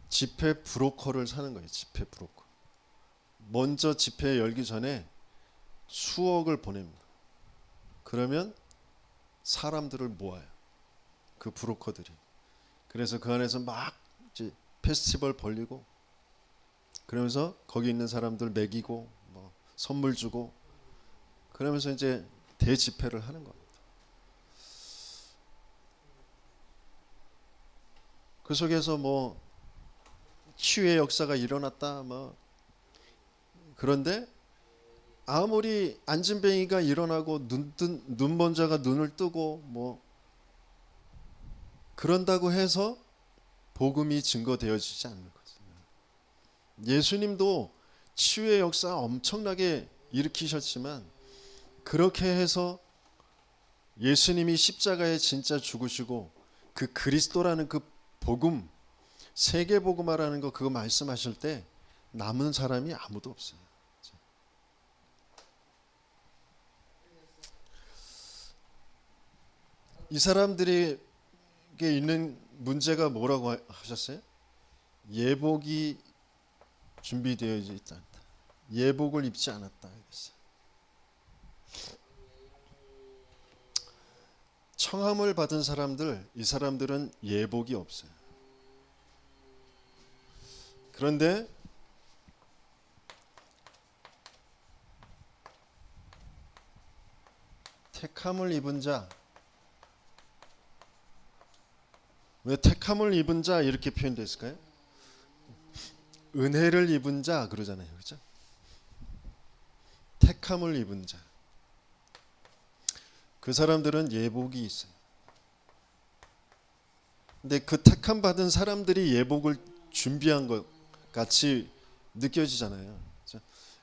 집회 브로커를 사는 거예요. 집회 브로커. 먼저 집회 열기 전에 수억을 보냅니다. 그러면 사람들을 모아요. 그 브로커들이. 그래서 그 안에서 막 이제 페스티벌 벌리고, 그러면서 거기 있는 사람들 먹이고 뭐 선물 주고, 그러면서 이제 대집회를 하는 겁니다. 그 속에서 뭐 치유의 역사가 일어났다 뭐, 그런데 아무리 안진뱅이가 일어나고 눈먼 자가 눈을 뜨고 뭐 그런다고 해서 복음이 증거되어지지 않는 거죠. 예수님도 치유의 역사 엄청나게 일으키셨지만, 그렇게 해서 예수님이 십자가에 진짜 죽으시고 그 그리스도라는 그 복음, 세계 복음화라는 거 그거 말씀하실 때 남은 사람이 아무도 없어요. 이 사람들에게 있는 문제가 뭐라고 하셨어요? 예복이 준비되어 있다. 예복을 입지 않았다. 청함을 받은 사람들, 이 사람들은 예복이 없어요. 그런데 택함을 입은 자, 왜 택함을 입은 자 이렇게 표현됐을까요? 은혜를 입은 자 그러잖아요. 그렇죠? 택함을 입은 자. 그 사람들은 예복이 있어요. 근데 그 택함 받은 사람들이 예복을 준비한 것 같이 느껴지잖아요. 그렇죠?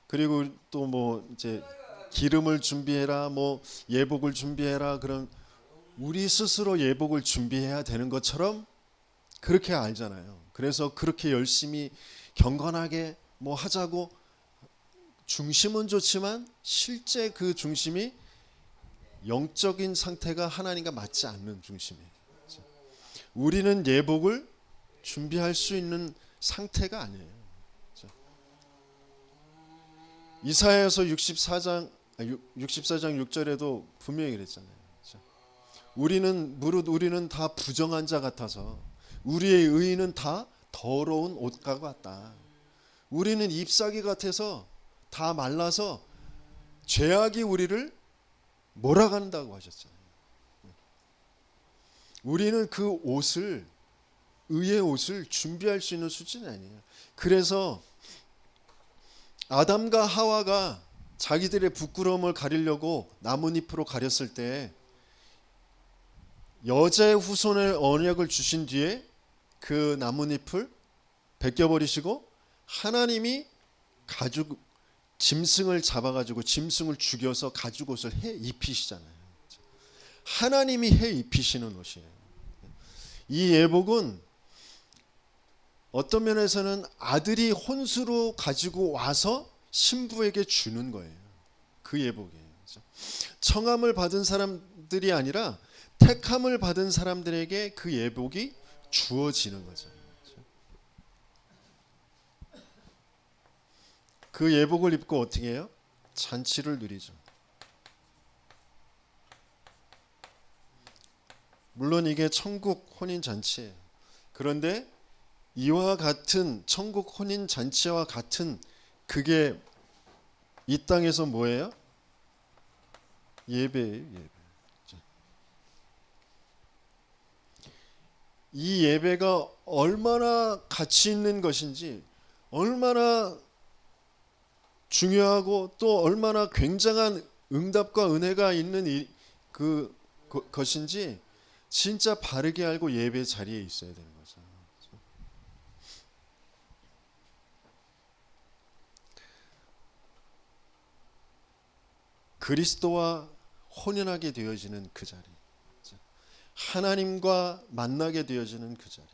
그리고 또 뭐 이제 기름을 준비해라, 뭐 예복을 준비해라, 그럼 우리 스스로 예복을 준비해야 되는 것처럼 그렇게 알잖아요. 그래서 그렇게 열심히 경건하게 뭐 하자고 중심은 좋지만 실제 그 중심이 영적인 상태가 하나님과 맞지 않는 중심이에요. 우리는 예복을 준비할 수 있는 상태가 아니에요. 이사야서 64장 6절에도 분명히 그랬잖아요. 우리는 다 부정한 자 같아서 우리의 의는 다 더러운 옷과 같다. 우리는 잎사귀 같아서 다 말라서 죄악이 우리를 몰아간다고 하셨잖아요. 우리는 그 옷을, 의의 옷을 준비할 수 있는 수준이 아니에요. 그래서 아담과 하와가 자기들의 부끄러움을 가리려고 나뭇잎으로 가렸을 때 여자의 후손의 언약을 주신 뒤에 그 나뭇잎을 벗겨버리시고 하나님이 가죽 짐승을 잡아가지고 짐승을 죽여서 가죽 옷을 해 입히시잖아요. 하나님이 해 입히시는 옷이에요. 이 예복은 어떤 면에서는 아들이 혼수로 가지고 와서 신부에게 주는 거예요. 그 예복이에요. 청함을 받은 사람들이 아니라 택함을 받은 사람들에게 그 예복이 주어지는 거죠. 그 예복을 입고 어떻게 해요? 잔치를 누리죠. 물론 이게 천국 혼인 잔치예요. 그런데 이와 같은 천국 혼인 잔치와 같은 그게 이 땅에서 뭐예요? 예배예요. 예배. 이 예배가 얼마나 가치 있는 것인지, 얼마나 중요하고 또 얼마나 굉장한 응답과 은혜가 있는 것인지 진짜 바르게 알고 예배 자리에 있어야 되는 거죠. 그리스도와 혼연하게 되어지는 그 자리, 하나님과 만나게 되어지는 그 자리,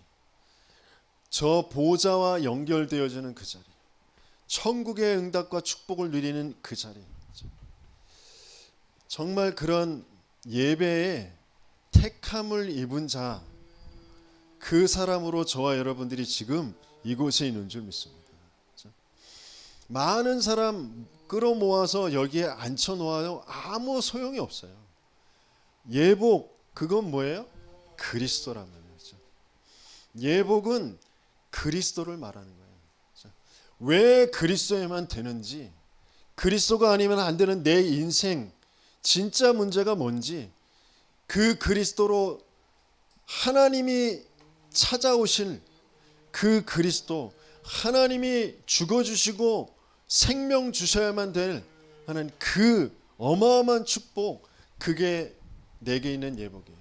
저 보좌와 연결되어지는 그 자리, 천국의 응답과 축복을 누리는 그 자리, 정말 그런 예배에 택함을 입은 자, 그 사람으로 저와 여러분들이 지금 이곳에 있는 줄 믿습니다. 많은 사람 끌어모아서 여기에 앉혀놓아요. 아무 소용이 없어요. 예복, 그건 뭐예요? 그리스도란 말이죠. 예복은 그리스도를 말하는 거예요. 왜 그리스도에만 되는지, 그리스도가 아니면 안 되는 내 인생 진짜 문제가 뭔지, 그 그리스도로 하나님이 찾아오실 그 그리스도, 하나님이 죽어주시고 생명 주셔야만 될 하는 그 어마어마한 축복, 그게 내게 있는 예복이에요.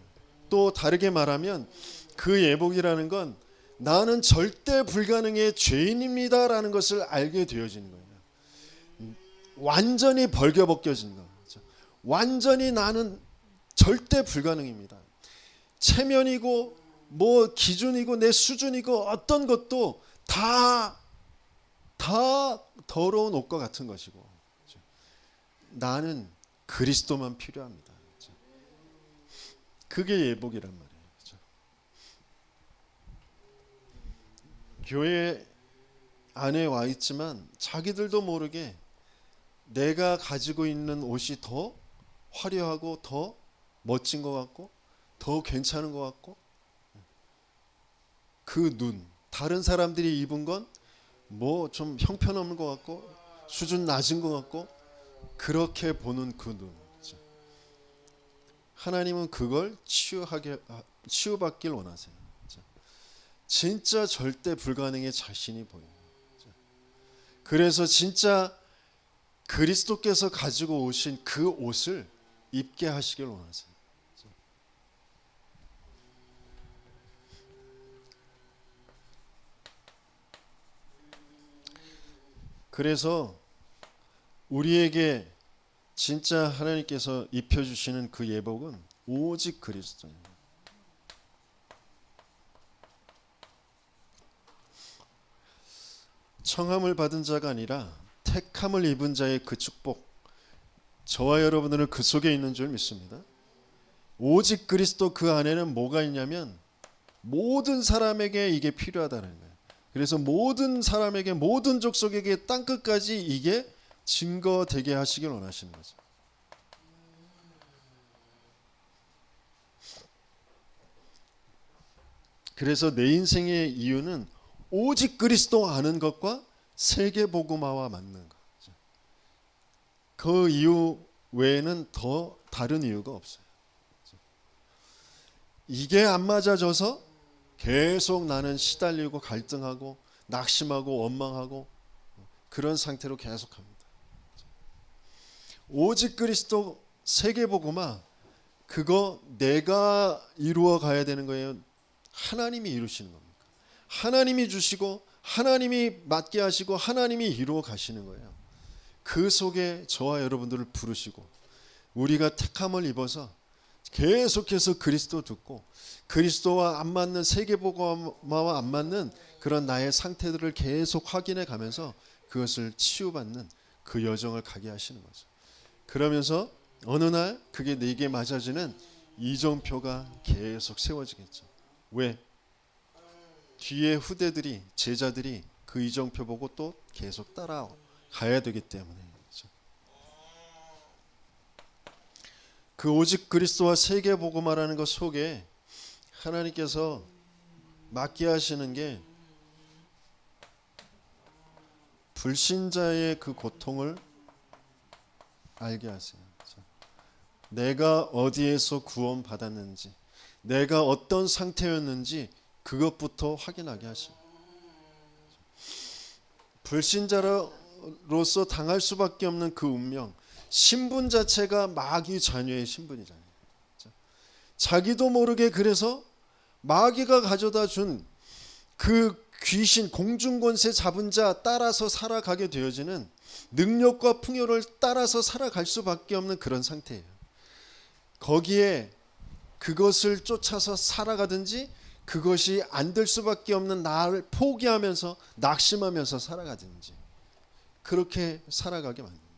또 다르게 말하면 그 예복이라는 건 나는 절대 불가능의 죄인입니다 라는 것을 알게 되어지는 거예요. 완전히 벌겨벗겨진 거. 완전히 나는 절대 불가능입니다. 체면이고 뭐 기준이고 내 수준이고 어떤 것도 다 더러운 옷과 같은 것이고, 나는 그리스도만 필요합니다. 그게 예복이란 말이에요. 교회 안에 와 있지만 자기들도 모르게 내가 가지고 있는 옷이 더 화려하고 더 멋진 것 같고 더 괜찮은 것 같고, 그 눈, 다른 사람들이 입은 건 뭐 좀 형편없는 것 같고 수준 낮은 것 같고, 그렇게 보는 그 눈, 하나님은 그걸 치유받길 원하세요. 진짜 절대 불가능의 자신이 보여요. 그래서 진짜 그리스도께서 가지고 오신 그 옷을 입게 하시길 원하세요. 그래서 우리에게 진짜 하나님께서 입혀주시는 그 예복은 오직 그리스도예요. 청함을 받은 자가 아니라 택함을 입은 자의 그 축복, 저와 여러분들은 그 속에 있는 줄 믿습니다. 오직 그리스도, 그 안에는 뭐가 있냐면 모든 사람에게 이게 필요하다는 거예요. 그래서 모든 사람에게, 모든 족속에게 땅끝까지 이게 증거되게 하시길 원하시는 거죠. 그래서 내 인생의 이유는 오직 그리스도 아는 것과 세계복음화와 맞는 거죠. 그 이유 외에는 더 다른 이유가 없어요. 이게 안 맞아져서 계속 나는 시달리고 갈등하고 낙심하고 원망하고 그런 상태로 계속합니다. 오직 그리스도 세계복음화, 그거 내가 이루어 가야 되는 거예요? 하나님이 이루시는 겁니까? 하나님이 주시고 하나님이 맡게 하시고 하나님이 이루어 가시는 거예요. 그 속에 저와 여러분들을 부르시고 우리가 택함을 입어서 계속해서 그리스도 듣고 그리스도와 안 맞는 세계복음화와 안 맞는 그런 나의 상태들을 계속 확인해 가면서 그것을 치유받는 그 여정을 가게 하시는 거죠. 그러면서 어느 날 그게 내게 맞아지는 이정표가 계속 세워지겠죠. 왜? 뒤에 후대들이, 제자들이 그 이정표 보고 또 계속 따라가야 되기 때문에. 그 오직 그리스도와 세계복음화라는 것 속에 하나님께서 맡게 하시는 게 불신자의 그 고통을 알게 하세요. 내가 어디에서 구원받았는지, 내가 어떤 상태였는지 그것부터 확인하게 하십니다. 불신자로서 당할 수밖에 없는 그 운명, 신분 자체가 마귀 자녀의 신분이잖아요. 자기도 모르게 그래서 마귀가 가져다 준 그 귀신, 공중권세 잡은 자 따라서 살아가게 되어지는 능력과 풍요를 따라서 살아갈 수밖에 없는 그런 상태예요. 거기에 그것을 쫓아서 살아가든지 그것이 안 될 수밖에 없는 나를 포기하면서 낙심하면서 살아가든지 그렇게 살아가게 만듭니다.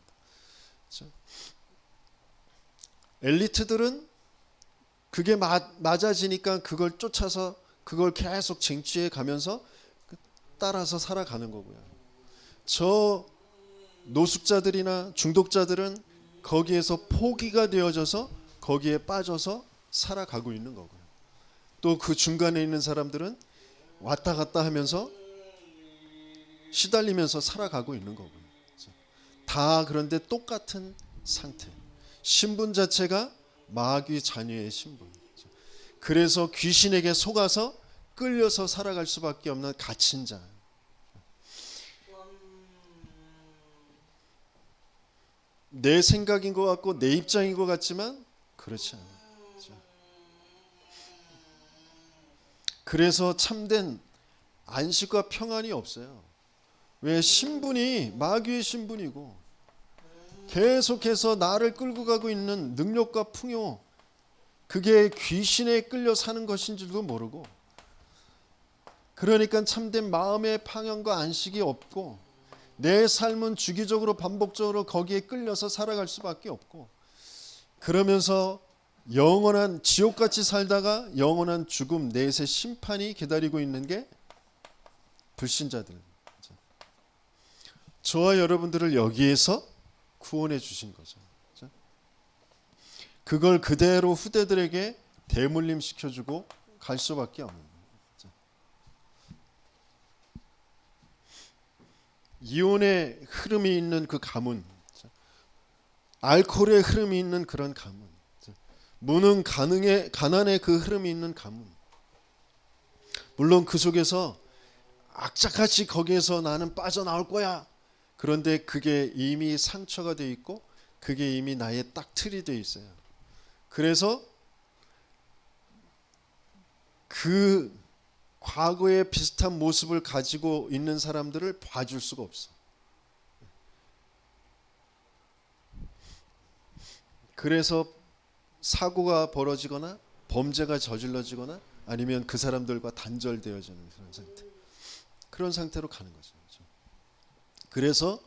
엘리트들은 그게 맞아지니까 그걸 쫓아서 그걸 계속 쟁취해 가면서 따라서 살아가는 거고요. 저 노숙자들이나 중독자들은 거기에서 포기가 되어져서 거기에 빠져서 살아가고 있는 거고요. 또 그 중간에 있는 사람들은 왔다 갔다 하면서 시달리면서 살아가고 있는 거고요. 다 그런데 똑같은 상태. 신분 자체가 마귀 자녀의 신분. 그래서 귀신에게 속아서 끌려서 살아갈 수밖에 없는 갇힌 자. 내 생각인 것 같고 내 입장인 것 같지만 그렇지 않아요. 그래서 참된 안식과 평안이 없어요. 왜? 신분이 마귀의 신분이고 계속해서 나를 끌고 가고 있는 능력과 풍요, 그게 귀신에 끌려 사는 것인 줄도 모르고, 그러니까 참된 마음의 평안과 안식이 없고 내 삶은 주기적으로 반복적으로 거기에 끌려서 살아갈 수밖에 없고, 그러면서 영원한 지옥같이 살다가 영원한 죽음, 내세 심판이 기다리고 있는 게 불신자들. 저와 여러분들을 여기에서 구원해 주신 거죠. 그걸 그대로 후대들에게 대물림 시켜주고 갈 수밖에 없는 거죠. 이혼의 흐름이 있는 그 가문, 알코올의 흐름이 있는 그런 가문, 무능 가난의 그 흐름이 있는 가문. 물론 그 속에서 악착같이 거기에서 나는 빠져나올 거야. 그런데 그게 이미 상처가 돼 있고 그게 이미 나의 딱 틀이 돼 있어요. 그래서 그 과거의 비슷한 모습을 가지고 있는 사람들을 봐줄 수가 없어. 그래서 사고가 벌어지거나 범죄가 저질러지거나 아니면 그 사람들과 단절되어지는 그런 상태. 그런 상태로 가는 거죠. 그래서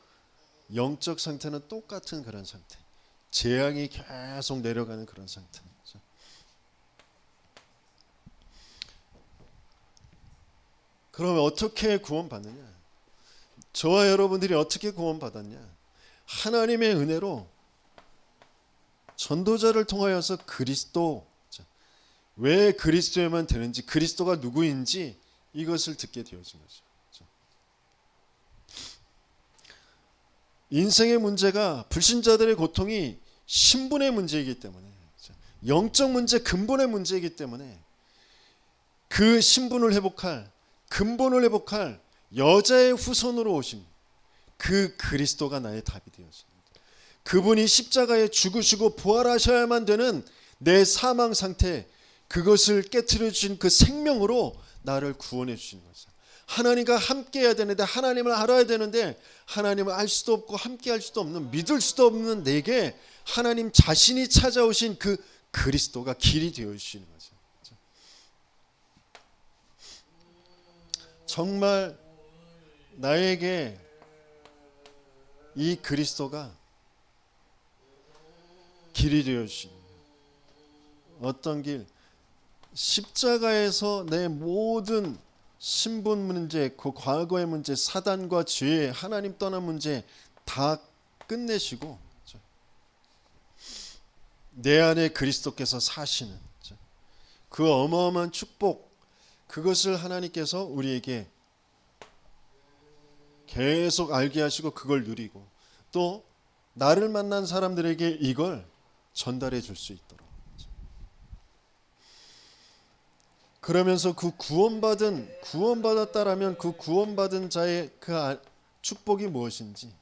영적 상태는 똑같은 그런 상태. 재앙이 계속 내려가는 그런 상태. 그러면 어떻게 구원받느냐? 저와 여러분들이 어떻게 구원받았냐? 하나님의 은혜로 전도자를 통하여서 그리스도, 왜 그리스도에만 되는지, 그리스도가 누구인지 이것을 듣게 되어진 거죠. 인생의 문제가, 불신자들의 고통이 신분의 문제이기 때문에, 영적 문제, 근본의 문제이기 때문에 그 신분을 회복할, 근본을 회복할 여자의 후손으로 오신 그 그리스도가 나의 답이 되었습니다. 그분이 십자가에 죽으시고 부활하셔야만 되는 내 사망 상태, 그것을 깨트려 주신 그 생명으로 나를 구원해 주시는 거죠. 하나님과 함께 해야 되는데, 하나님을 알아야 되는데 하나님을 알 수도 없고 함께 할 수도 없는, 믿을 수도 없는 내게 하나님 자신이 찾아오신 그 그리스도가 길이 되어 주시는 거죠. 정말 나에게 이 그리스도가 길이 되어 주시는 어떤 길? 십자가에서 내 모든 신분 문제, 그 과거의 문제, 사단과 죄, 하나님 떠난 문제 다 끝내시고 내 안에 그리스도께서 사시는 그 어마어마한 축복, 그것을 하나님께서 우리에게 계속 알게 하시고 그걸 누리고, 또 나를 만난 사람들에게 이걸 전달해 줄 수 있도록, 그러면서 그 구원받았다라면 그 구원받은 자의 그 축복이 무엇인지,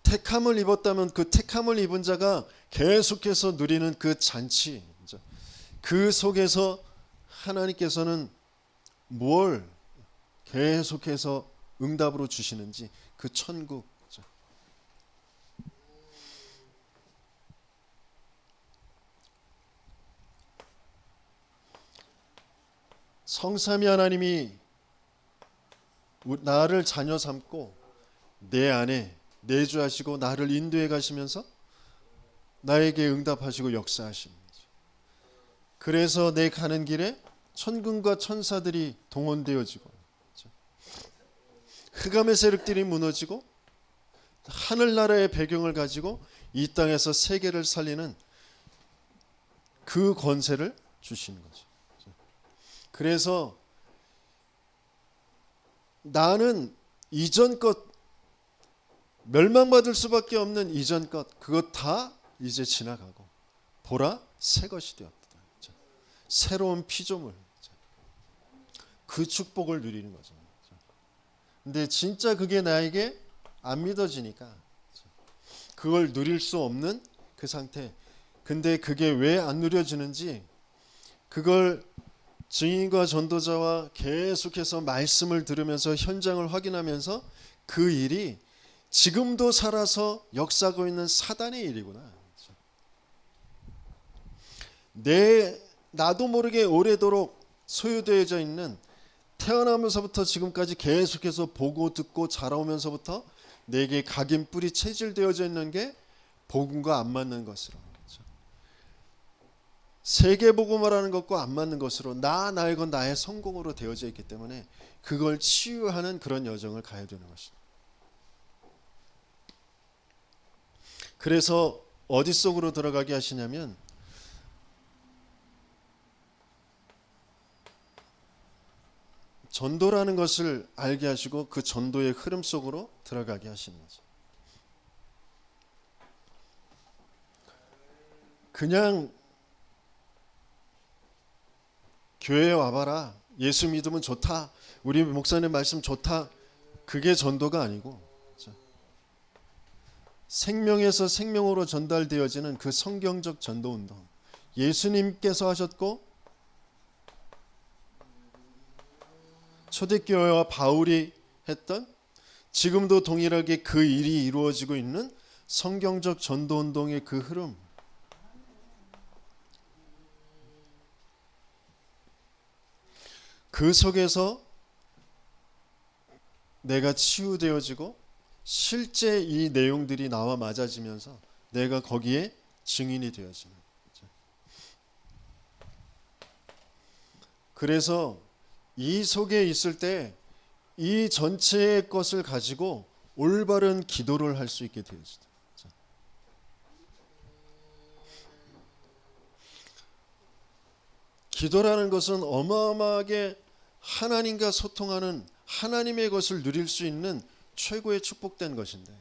택함을 입었다면 그 택함을 입은 자가 계속해서 누리는 그 잔치, 그 속에서 하나님께서는 뭘 계속해서 응답으로 주시는지, 그 천국, 성삼위 하나님이 나를 자녀 삼고 내 안에 내주하시고 나를 인도해 가시면서 나에게 응답하시고 역사하시는 거죠. 그래서 내 가는 길에 천군과 천사들이 동원되어지고 흑암의 세력들이 무너지고 하늘나라의 배경을 가지고 이 땅에서 세계를 살리는 그 권세를 주시는 거죠. 그래서 나는 이전 것, 멸망받을 수밖에 없는 이전 것, 그것 다 이제 지나가고 보라 새 것이 되었다. 새로운 피조물, 그 축복을 누리는 거죠. 근데 진짜 그게 나에게 안 믿어지니까 그걸 누릴 수 없는 그 상태. 근데 그게 왜 안 누려지는지 그걸 증인과 전도자와 계속해서 말씀을 들으면서 현장을 확인하면서 그 일이 지금도 살아서 역사하고 있는 사단의 일이구나. 나도 모르게 오래도록 소유되어져 있는 태어나면서부터 지금까지 계속해서 보고 듣고 자라오면서부터 내게 각인 뿌리 체질되어져 있는 게 복음과 안 맞는 것으로, 세계복음화라는 것과 안 맞는 것으로 나의 건 나의 성공으로 되어져 있기 때문에 그걸 치유하는 그런 여정을 가야 되는 것입니다. 그래서 어디 속으로 들어가게 하시냐면 전도라는 것을 알게 하시고 그 전도의 흐름 속으로 들어가게 하시는 거죠. 그냥 교회에 와봐라, 예수 믿으면 좋다, 우리 목사님 말씀 좋다, 그게 전도가 아니고 생명에서 생명으로 전달되어지는 그 성경적 전도운동, 예수님께서 하셨고 초대교회와 바울이 했던, 지금도 동일하게 그 일이 이루어지고 있는 성경적 전도운동의 그 흐름, 그 속에서 내가 치유되어지고 실제 이 내용들이 나와 맞아지면서 내가 거기에 증인이 되어지는 거죠. 그래서 이 속에 있을 때 이 전체의 것을 가지고 올바른 기도를 할 수 있게 되어지죠. 기도라는 것은 어마어마하게 하나님과 소통하는, 하나님의 것을 누릴 수 있는 최고의 축복된 것인데,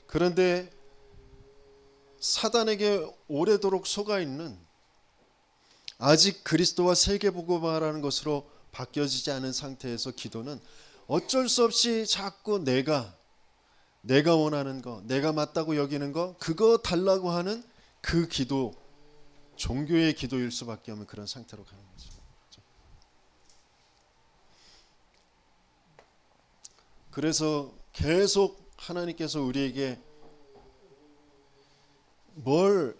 그런데 사단에게 오래도록 속아 있는, 아직 그리스도와 세계복음화라는 것으로 바뀌어지지 않은 상태에서 기도는 어쩔 수 없이 자꾸 내가 원하는 거, 내가 맞다고 여기는 거, 그거 달라고 하는 그 기도, 종교의 기도일 수밖에 없는 그런 상태로 가는 거죠. 그래서 계속 하나님께서 우리에게 뭘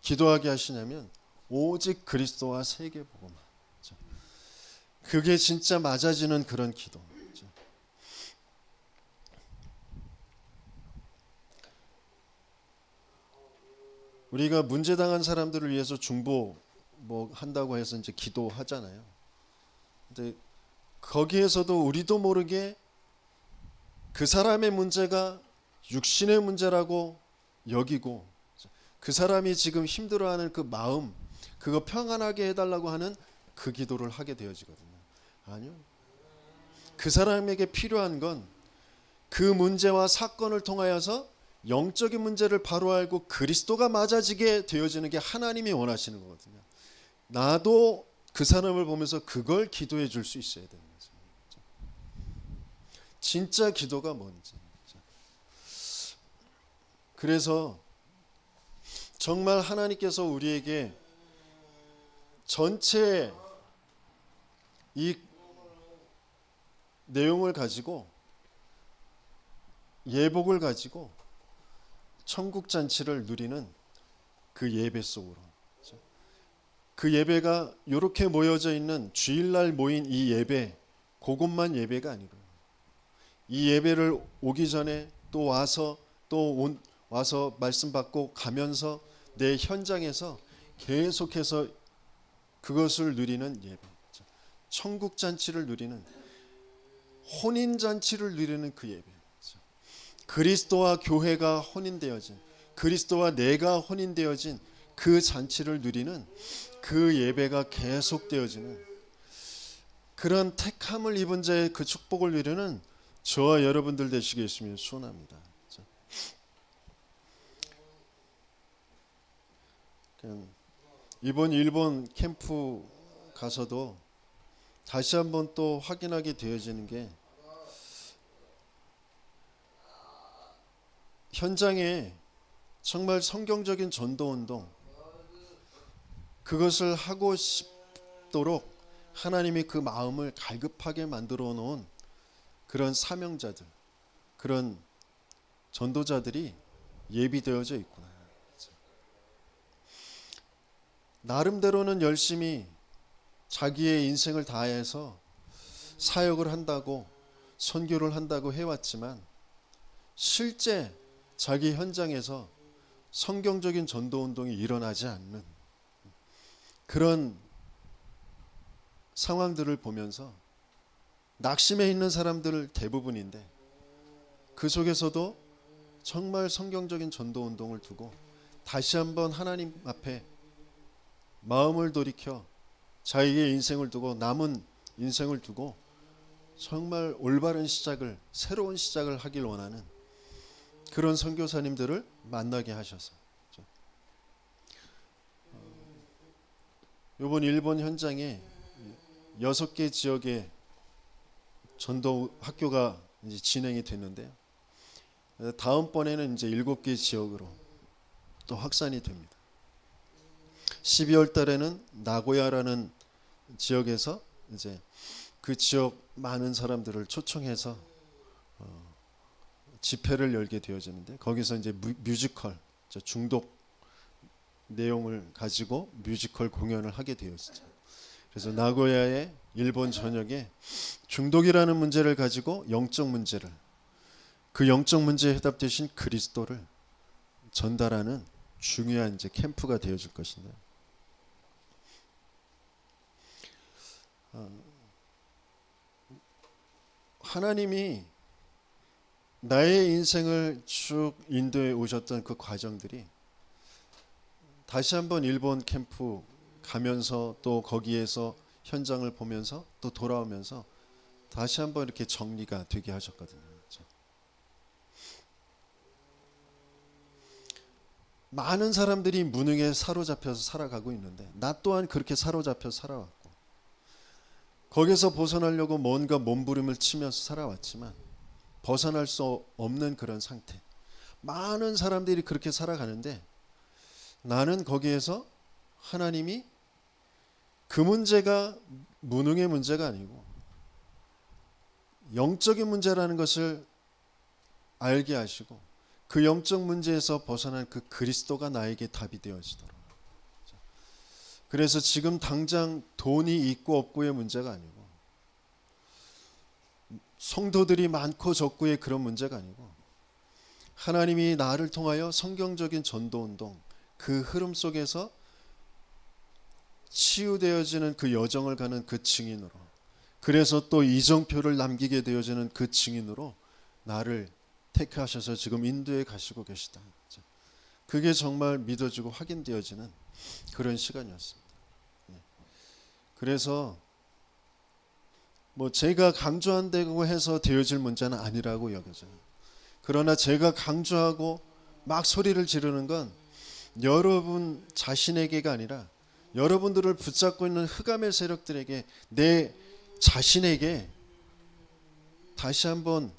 기도하게 하시냐면 오직 그리스도와 세계복음화, 그게 진짜 맞아지는 그런 기도. 우리가 문제당한 사람들을 위해서 중보 뭐 한다고 해서 이제 기도하잖아요. 근데 거기에서도 우리도 모르게 그 사람의 문제가 육신의 문제라고 여기고, 그 사람이 지금 힘들어하는 그 마음, 그거 평안하게 해달라고 하는 그 기도를 하게 되어지거든요. 아니요. 그 사람에게 필요한 건 그 문제와 사건을 통하여서 영적인 문제를 바로 알고 그리스도가 맞아지게 되어지는 게 하나님이 원하시는 거거든요. 나도 그 사람을 보면서 그걸 기도해 줄 수 있어야 되는 거죠. 진짜 기도가 뭔지. 그래서 정말 하나님께서 우리에게 전체 이 내용을 가지고, 예복을 가지고 천국 잔치를 누리는 그 그 예배 속으로. 그 예배가 이렇게 모여져 있는 주일날 모인 이 예배, 그것만 예배가 아니고 이 예배를 오기 전에 또 와서 와서 말씀 받고 가면서 내 현장에서 계속해서 그것을 누리는 예배, 천국 잔치를 누리는, 혼인 잔치를 누리는 그 예배, 그리스도와 교회가 혼인되어진, 그리스도와 내가 혼인되어진 그 잔치를 누리는 그 예배가 계속되어지는 그런 택함을 입은 자의 그 축복을 누리는 저와 여러분들 되시겠으면 소원합니다. 이번 일본 캠프 가서도 다시 한번 또 확인하게 되어지는 게, 현장에 정말 성경적인 전도운동, 그것을 하고 싶도록 하나님이 그 마음을 갈급하게 만들어 놓은 그런 사명자들, 그런 전도자들이 예비되어져 있구나. 나름대로는 열심히 자기의 인생을 다해서 사역을 한다고, 선교를 한다고 해왔지만 실제 자기 현장에서 성경적인 전도운동이 일어나지 않는 그런 상황들을 보면서 낙심해 있는 사람들 대부분인데, 그 속에서도 정말 성경적인 전도운동을 두고 다시 한번 하나님 앞에 마음을 돌이켜 자기의 인생을 두고, 남은 인생을 두고 정말 올바른 시작을, 새로운 시작을 하길 원하는 그런 선교사님들을 만나게 하셔서, 이번 일본 현장에 6개 지역의 전도 학교가 이제 진행이 됐는데요. 다음번에는 이제 7개 지역으로 또 확산이 됩니다. 12월 달에는 나고야라는 지역에서 이제 그 지역 많은 사람들을 초청해서 집회를 열게 되어지는데, 거기서 이제 뮤지컬, 중독 내용을 가지고 뮤지컬 공연을 하게 되었죠. 그래서 나고야의 일본 전역에 중독이라는 문제를 가지고 영적 문제를, 그 영적 문제에 해답되신 그리스도를 전달하는 중요한 이제 캠프가 되어질 것인데, 하나님이 나의 인생을 쭉 인도해 오셨던 그 과정들이 다시 한번 일본 캠프 가면서, 또 거기에서 현장을 보면서 또 돌아오면서 다시 한번 이렇게 정리가 되게 하셨거든요. 많은 사람들이 무능에 사로잡혀서 살아가고 있는데, 나 또한 그렇게 사로잡혀서 살아왔고, 거기서 벗어나려고 뭔가 몸부림을 치면서 살아왔지만 벗어날 수 없는 그런 상태. 많은 사람들이 그렇게 살아가는데, 나는 거기에서 하나님이 그 문제가 무능의 문제가 아니고 영적인 문제라는 것을 알게 하시고, 그 영적 문제에서 벗어난 그 그리스도가 나에게 답이 되어지도록. 그래서 지금 당장 돈이 있고 없고의 문제가 아니고, 성도들이 많고 적고의 그런 문제가 아니고, 하나님이 나를 통하여 성경적인 전도운동, 그 흐름 속에서 치유되어지는 그 여정을 가는 그 증인으로, 그래서 또 이정표를 남기게 되어지는 그 증인으로 나를 택하셔서 지금 인도에 가시고 계시다. 그게 정말 믿어지고 확인되어지는 그런 시간이었습니다. 그래서 뭐 제가 강조한다고 해서 되어질 문제는 아니라고 여겨져요. 그러나 제가 강조하고 막 소리를 지르는 건 여러분 자신에게가 아니라 여러분들을 붙잡고 있는 흑암의 세력들에게, 내 자신에게 다시 한번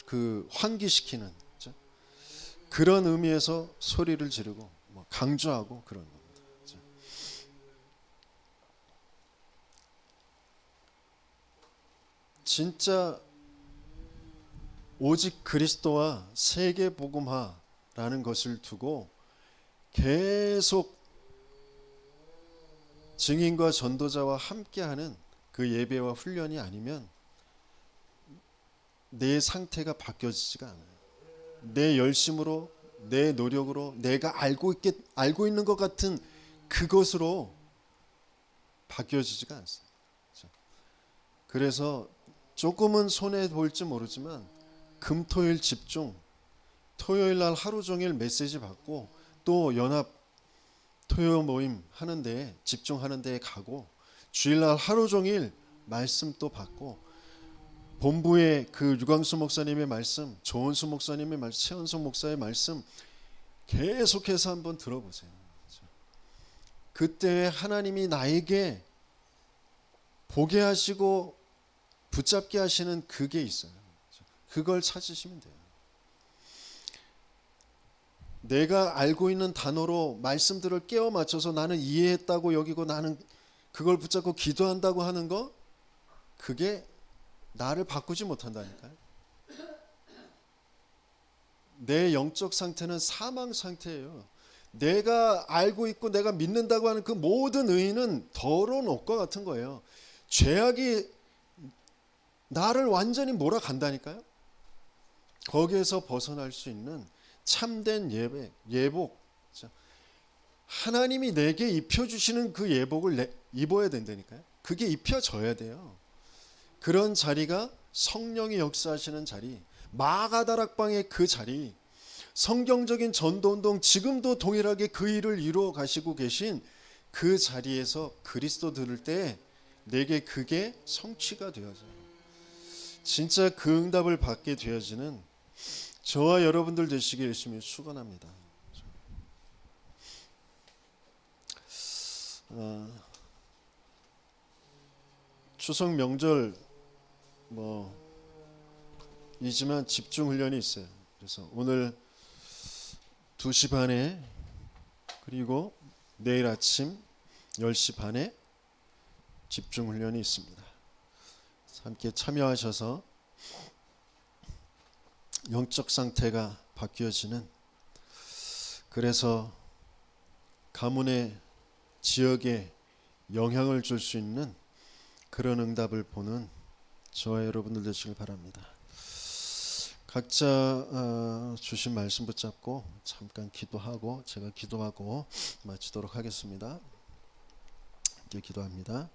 그 환기시키는 그런 의미에서 소리를 지르고 강조하고 그런 겁니다. 진짜 오직 그리스도와 세계 복음화, 라는 것을 두고 계속 증인과 전도자와 함께하는 그 예배와 훈련이 아니면 내 상태가 바뀌어지지가 않아요. 내 열심으로, 내 노력으로, 내가 알고 있는 것 같은 그것으로 바뀌어지지가 않습니다. 그래서 조금은 손해 볼지 모르지만 금토일 집중, 토요일 날 하루 종일 메시지 받고 또 연합 토요 모임 하는데 집중하는 데에 가고 주일날 하루 종일 말씀 또 받고 본부의 그 유광수 목사님의 말씀, 조원수 목사님의 말씀, 최원수 목사의 말씀 계속해서 한번 들어보세요. 그때 하나님이 나에게 보게 하시고 붙잡게 하시는 그게 있어요. 그걸 찾으시면 돼요. 내가 알고 있는 단어로 말씀들을 깨워 맞춰서 나는 이해했다고 여기고 나는 그걸 붙잡고 기도한다고 하는 거, 그게 나를 바꾸지 못한다니까요. 내 영적 상태는 사망 상태예요. 내가 알고 있고 내가 믿는다고 하는 그 모든 의의는 더러운 옷과 같은 거예요. 죄악이 나를 완전히 몰아간다니까요. 거기에서 벗어날 수 있는 참된 예복, 하나님이 내게 입혀주시는 그 예복을 입어야 된다니까요. 그게 입혀져야 돼요. 그런 자리가 성령이 역사하시는 자리, 마가다락방의 그 자리, 성경적인 전도운동 지금도 동일하게 그 일을 이루어 가시고 계신 그 자리에서 그리스도 들을 때 내게 그게 성취가 되어져요. 진짜 그 응답을 받게 되어지는 저와 여러분들 되시길 열심히 축원합니다. 추석 명절 이지만 집중 훈련이 있어요. 그래서 오늘 2시 반에 그리고 내일 아침 10시 반에 집중 훈련이 있습니다. 함께 참여하셔서 영적 상태가 바뀌어지는, 그래서 가문의 지역에 영향을 줄 수 있는 그런 응답을 보는 저와 여러분들 되시길 바랍니다. 각자 주신 말씀 붙잡고 잠깐 기도하고 제가 기도하고 마치도록 하겠습니다. 함께 기도합니다.